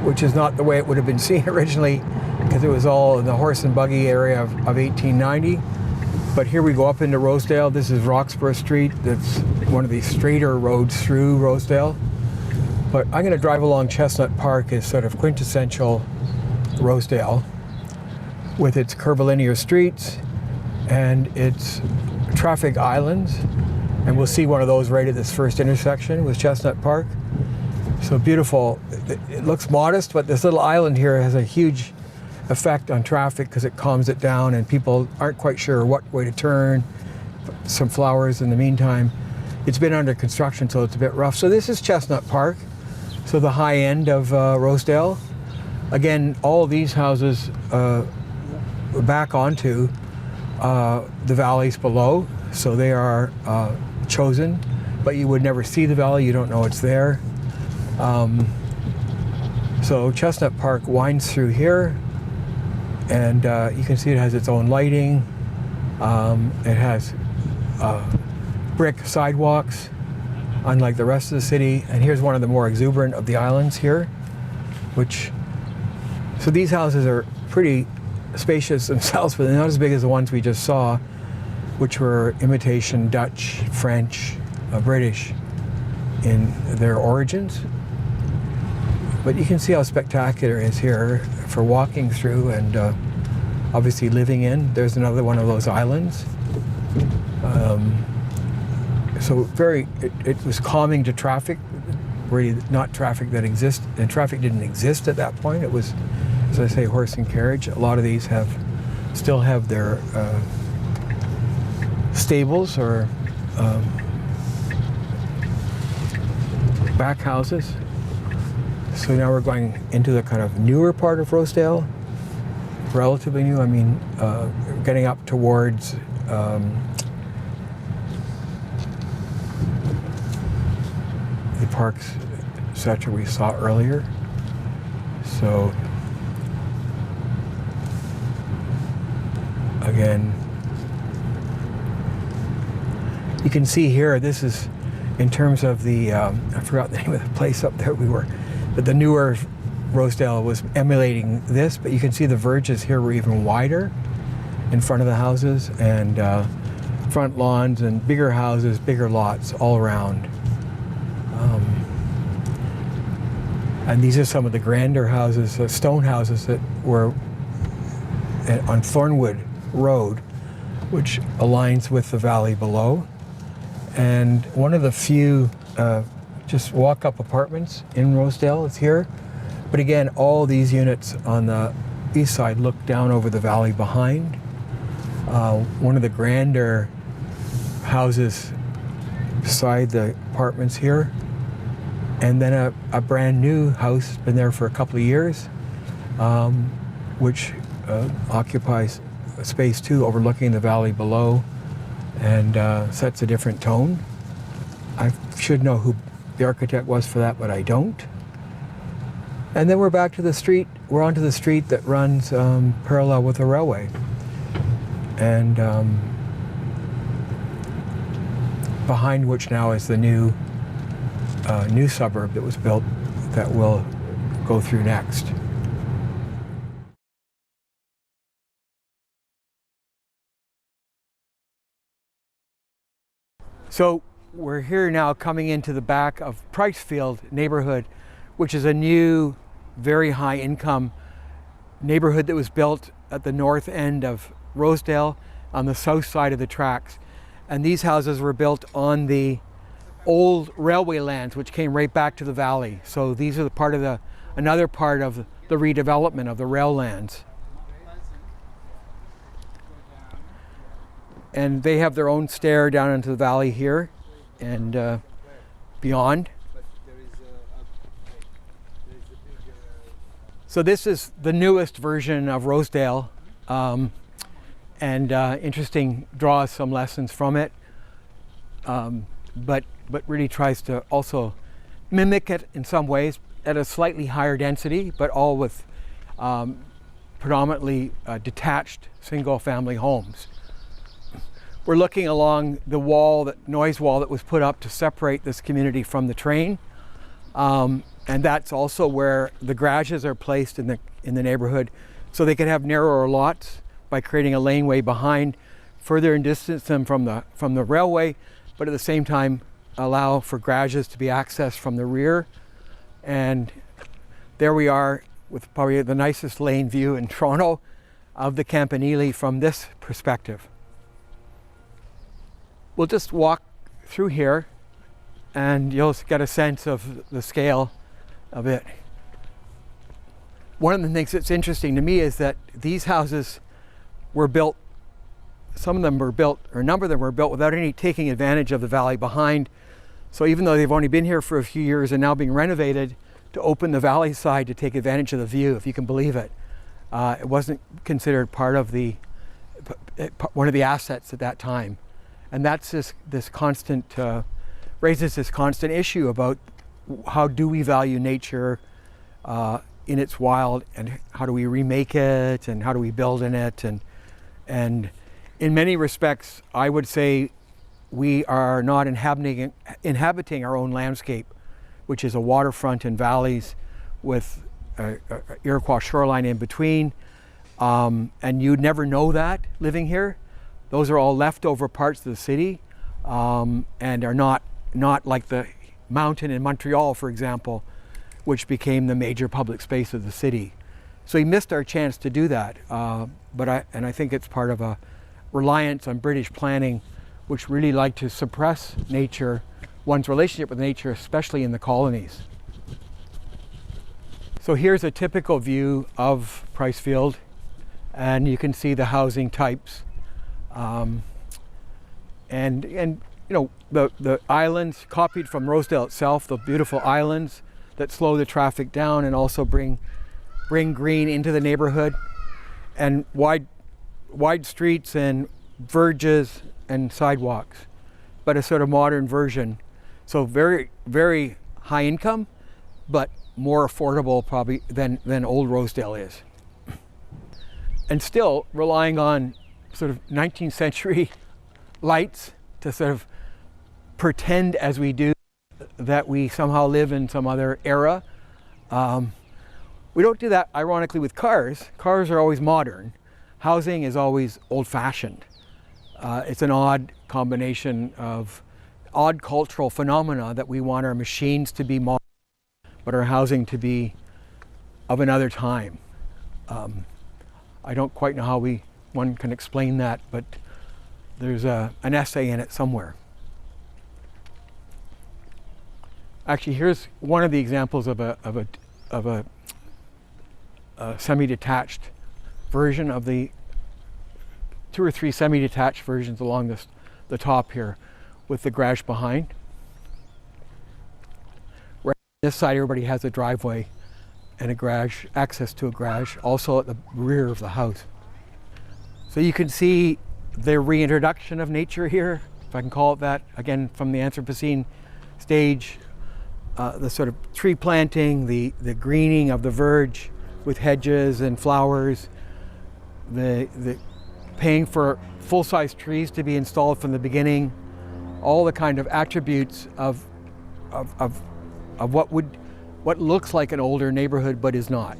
which is not the way it would have been seen originally, because it was all in the horse and buggy area of 1890. But here we go up into Rosedale. This is Roxburgh Street. That's one of the straighter roads through Rosedale. But I'm going to drive along Chestnut Park as sort of quintessential Rosedale, with its curvilinear streets and its traffic islands. And we'll see one of those right at this first intersection with Chestnut Park. So beautiful. It looks modest, but this little island here has a huge effect on traffic because it calms it down, and people aren't quite sure what way to turn. Some flowers in the meantime. It's been under construction, so it's a bit rough. So this is Chestnut Park, so the high end of Rosedale. Again, all of these houses back onto the valleys below, so they are chosen, but you would never see the valley, you don't know it's there. So Chestnut Park winds through here, and you can see it has its own lighting. It has brick sidewalks, unlike the rest of the city. And here's one of the more exuberant of the islands here, so these houses are pretty spacious themselves, but they're not as big as the ones we just saw, which were imitation Dutch, French, British in their origins. But you can see how spectacular it is here for walking through and obviously living in. There's another one of those islands. So it was calming to traffic, really not traffic that exists, and traffic didn't exist at that point. It was, as I say, horse and carriage. A lot of these still have their stables or back houses. So now we're going into the kind of newer part of Rosedale, relatively new. I mean, getting up towards the parks, etc. we saw earlier. So again, you can see here, this is in terms of the, I forgot the name of the place up there we were, but the newer Rosedale was emulating this, but you can see the verges here were even wider in front of the houses, and front lawns and bigger houses, bigger lots all around. And these are some of the grander houses, stone houses that were on Thornwood Road, which aligns with the valley below. And one of the few just walk-up apartments in Rosedale is here. But again, all these units on the east side look down over the valley behind. One of the grander houses beside the apartments here. And then a brand new house, been there for a couple of years, which occupies space too, overlooking the valley below, and sets a different tone. I should know who the architect was for that, but I don't. And then we're back to the street. We're onto the street that runs parallel with the railway. And behind which now is the new suburb that was built that we'll go through next. So we're here now coming into the back of Pricefield neighborhood, which is a new, very high income neighborhood that was built at the north end of Rosedale on the south side of the tracks. And these houses were built on the old railway lands, which came right back to the valley. So these are another part of the redevelopment of the rail lands. And they have their own stair down into the valley here and beyond. So this is the newest version of Rosedale, and interesting, draws some lessons from it, but really tries to also mimic it in some ways at a slightly higher density, but all with predominantly detached single-family homes. We're looking along the wall, that noise wall that was put up to separate this community from the train, and that's also where the garages are placed in the neighborhood, so they could have narrower lots by creating a laneway behind, further and distance them from the railway, but at the same time allow for garages to be accessed from the rear. And there we are with probably the nicest lane view in Toronto of the Campanile from this perspective. We'll just walk through here and you'll get a sense of the scale of it. One of the things that's interesting to me is that these houses were built, some of them were built, or a number of them were built without any taking advantage of the valley behind. So even though they've only been here for a few years and now being renovated to open the valley side to take advantage of the view, if you can believe it, it wasn't considered part of one of the assets at that time. And that's this constant, raises this constant issue about how do we value nature in its wild, and how do we remake it, and how do we build in it, and in many respects, I would say we are not inhabiting our own landscape, which is a waterfront and valleys with Iroquois shoreline in between, and you'd never know that living here. Those are all leftover parts of the city, and are not like the mountain in Montreal, for example, which became the major public space of the city. So we missed our chance to do that, but I think it's part of a reliance on British planning, which really like to suppress nature, one's relationship with nature, especially in the colonies. So here's a typical view of Pricefield, and you can see the housing types. And you know, the islands copied from Rosedale itself, the beautiful islands that slow the traffic down and also bring green into the neighborhood, and wide streets and verges and sidewalks, but a sort of modern version. So very, very high income, but more affordable probably than old Rosedale is. And still relying on sort of 19th century lights to sort of pretend as we do that we somehow live in some other era. We don't do that, ironically, with cars. Cars are always modern. Housing is always old-fashioned. It's an odd combination of odd cultural phenomena that we want our machines to be modern, but our housing to be of another time. I don't quite know how one can explain that, but there's an essay in it somewhere. Actually, here's one of the examples of a semi-detached version of the 2 or 3 semi-detached versions along the top here, with the garage behind. Right on this side, everybody has a driveway and a garage, access to a garage, also at the rear of the house. So you can see the reintroduction of nature here, if I can call it that, again from the Anthropocene stage. The sort of tree planting, the greening of the verge with hedges and flowers, the paying for full-size trees to be installed from the beginning, all the kind of attributes of what looks like an older neighborhood but is not.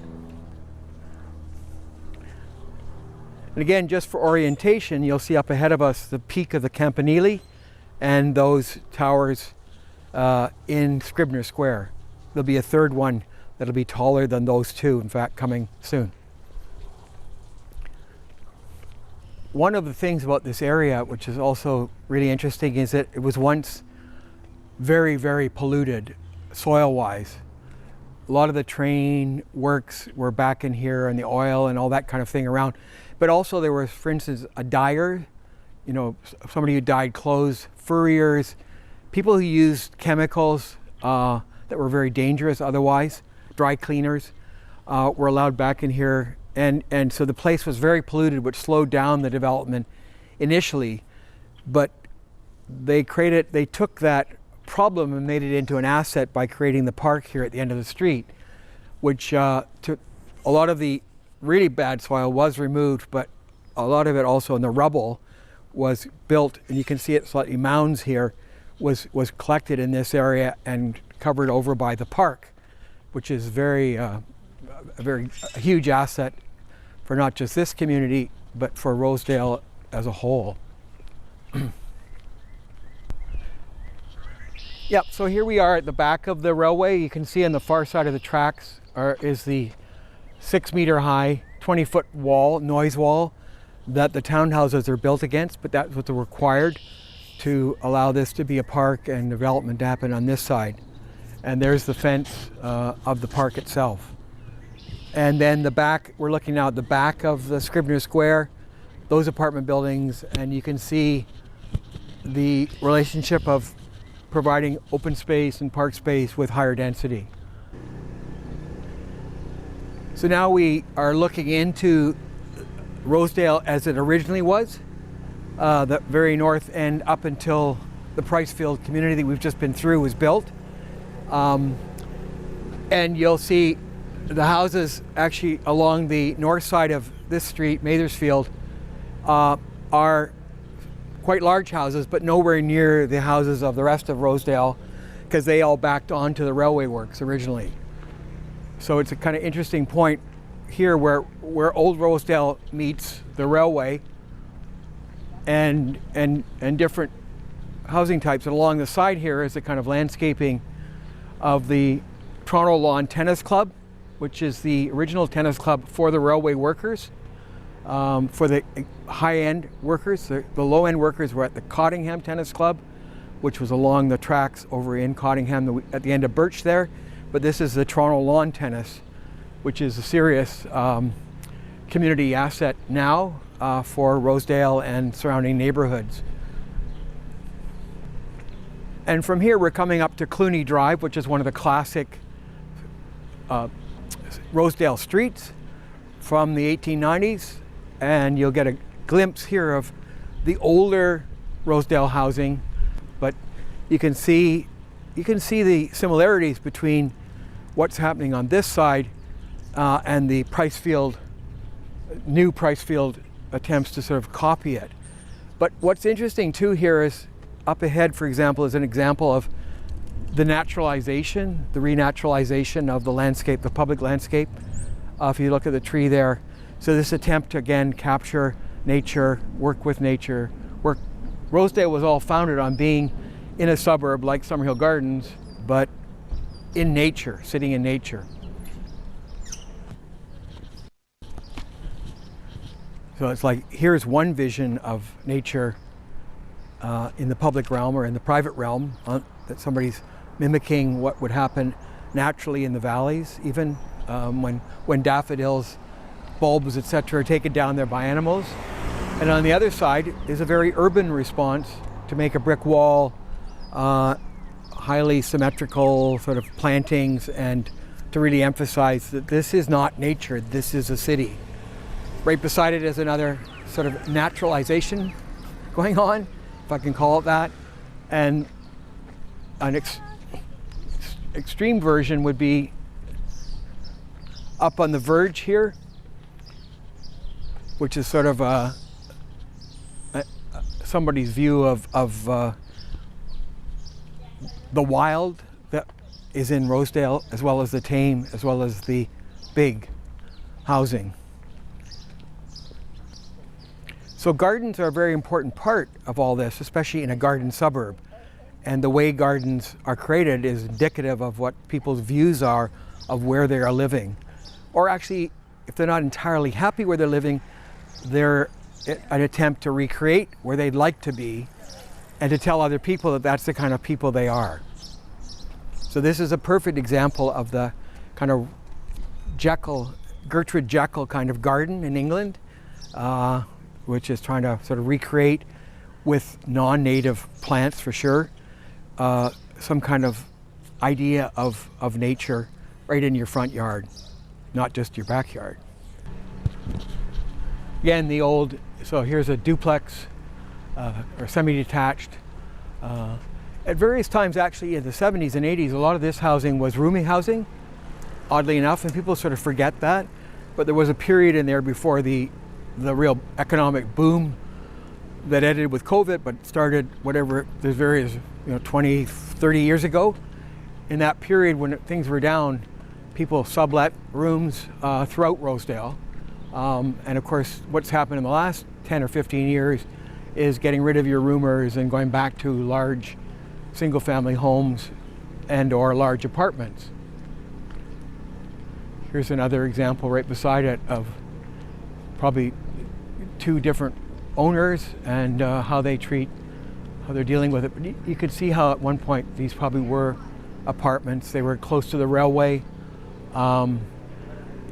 And again, just for orientation, you'll see up ahead of us the peak of the Campanile and those towers in Scribner Square. There'll be a third one that'll be taller than those two, in fact, coming soon. One of the things about this area, which is also really interesting, is that it was once very, very polluted soil-wise. A lot of the train works were back in here, and the oil and all that kind of thing around. But also there was, for instance, a dyer, somebody who dyed clothes, furriers, people who used chemicals that were very dangerous otherwise, dry cleaners, were allowed back in here. And so the place was very polluted, which slowed down the development initially. But they took that problem and made it into an asset by creating the park here at the end of the street, which took a lot of the really bad soil was removed, but a lot of it also in the rubble was built, and you can see it slightly mounds here, was collected in this area and covered over by the park, which is a huge asset for not just this community, but for Rosedale as a whole. Yep, so here we are at the back of the railway. You can see on the far side of the tracks is the 6-meter high, 20-foot wall, noise wall, that the townhouses are built against, but that's what's required to allow this to be a park and development to happen on this side. And there's the fence of the park itself. And then the back, we're looking now at the back of the Scribner Square, those apartment buildings, and you can see the relationship of providing open space and park space with higher density. So now we are looking into Rosedale as it originally was, the very north end up until the Pricefield community that we've just been through was built. And you'll see the houses actually along the north side of this street, Mathersfield, are quite large houses, but nowhere near the houses of the rest of Rosedale, because they all backed onto the railway works originally. So it's a kind of interesting point here where old Rosedale meets the railway and different housing types. And along the side here is the kind of landscaping of the Toronto Lawn Tennis Club, which is the original tennis club for the railway workers. For the high-end workers, the low-end workers were at the Cottingham Tennis Club, which was along the tracks over in Cottingham at the end of Birch there. But this is the Toronto Lawn Tennis, which is a serious community asset now for Rosedale and surrounding neighborhoods. And from here we're coming up to Clooney Drive, which is one of the classic Rosedale streets from the 1890s. And you'll get a glimpse here of the older Rosedale housing, but you can see the similarities between what's happening on this side and the new Pricefield attempts to sort of copy it. But what's interesting too here is up ahead, for example, is an example of the naturalization, the renaturalization of the landscape, the public landscape. If you look at the tree there, so this attempt to again capture nature, work with nature, Rosedale was all founded on being in a suburb like Summerhill Gardens, but in nature, sitting in nature. So it's like, here's one vision of nature in the public realm or in the private realm, that somebody's mimicking what would happen naturally in the valleys, even when daffodils, bulbs, etc. are taken down there by animals. And on the other side is a very urban response to make a brick wall, highly symmetrical sort of plantings, and to really emphasize that this is not nature, this is a city. Right beside it is another sort of naturalization going on, if I can call it that. And an extreme version would be up on the verge here, which is sort of somebody's view of the wild that is in Rosedale, as well as the tame, as well as the big housing. So gardens are a very important part of all this, especially in a garden suburb. And the way gardens are created is indicative of what people's views are of where they are living. Or actually, if they're not entirely happy where they're living, they're an attempt to recreate where they'd like to be and to tell other people that that's the kind of people they are. So this is a perfect example of the kind of Gertrude Jekyll kind of garden in England, which is trying to sort of recreate with non-native plants for sure, some kind of idea of nature right in your front yard, not just your backyard. Again, so here's a duplex or semi-detached. At various times actually in the 70s and 80s, a lot of this housing was rooming housing, oddly enough, and people sort of forget that. But there was a period in there before the real economic boom that ended with COVID, but started whatever, there's various, 20, 30 years ago. In that period when things were down, people sublet rooms throughout Rosedale. And of course, what's happened in the last 10 or 15 years is getting rid of your roomers and going back to large single-family homes and or large apartments. Here's another example right beside it of probably two different owners and how they're dealing with it. But you could see how at one point these probably were apartments. They were close to the railway, and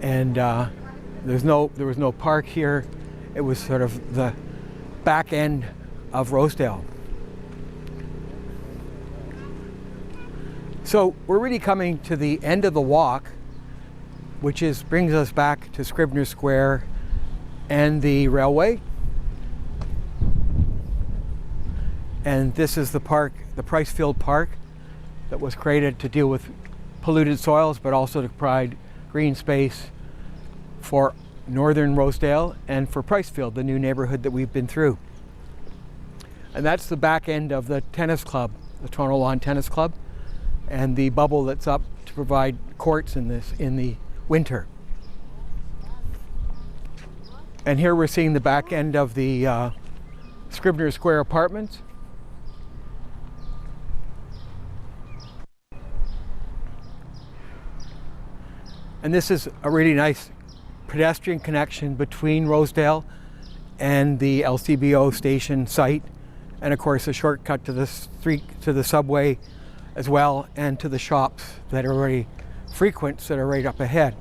there was no park here. It was sort of the back end of Rosedale. So we're really coming to the end of the walk, which brings us back to Scribner Square and the railway. And this is the park, the Pricefield Park, that was created to deal with polluted soils, but also to provide green space for northern Rosedale and for Pricefield, the new neighborhood that we've been through. And that's the back end of the tennis club, the Toronto Lawn Tennis Club, and the bubble that's up to provide courts in the winter. And here we're seeing the back end of the Scribner Square apartments. And this is a really nice pedestrian connection between Rosedale and the LCBO station site, and of course a shortcut to the street, to the subway as well, and to the shops that are already frequent, that are right up ahead.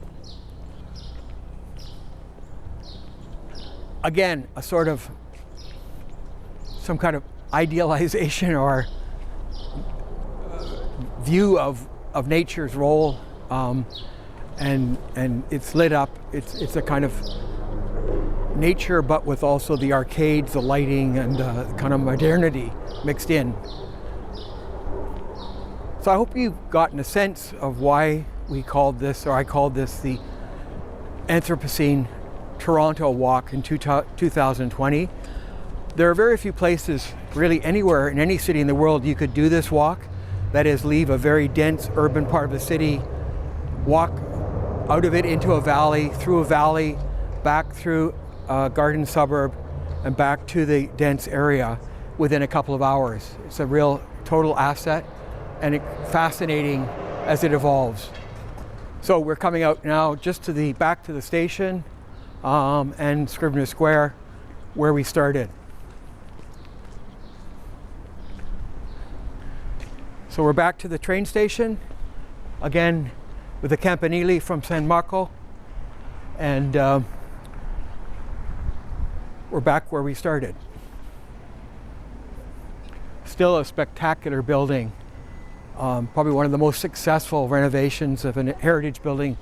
Again, a sort of some kind of idealization or view of nature's role, and it's lit up. It's a kind of nature, but with also the arcades, the lighting, and kind of modernity mixed in. So I hope you've gotten a sense of why we called this, or I called this, the Anthropocene Toronto Walk in 2020. There are very few places, really anywhere in any city in the world, you could do this walk. That is, leave a very dense urban part of the city, walk out of it into a valley, through a valley, back through a garden suburb, and back to the dense area within a couple of hours. It's a real total asset, and fascinating as it evolves. So we're coming out now just to the back to the station and Scrivener Square, where we started. So we're back to the train station, again with the Campanile from San Marco, and we're back where we started. Still a spectacular building, probably one of the most successful renovations of a heritage building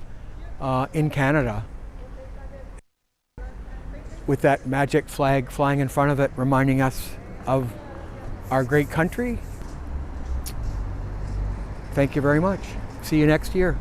in Canada, with that magic flag flying in front of it, reminding us of our great country. Thank you very much. See you next year.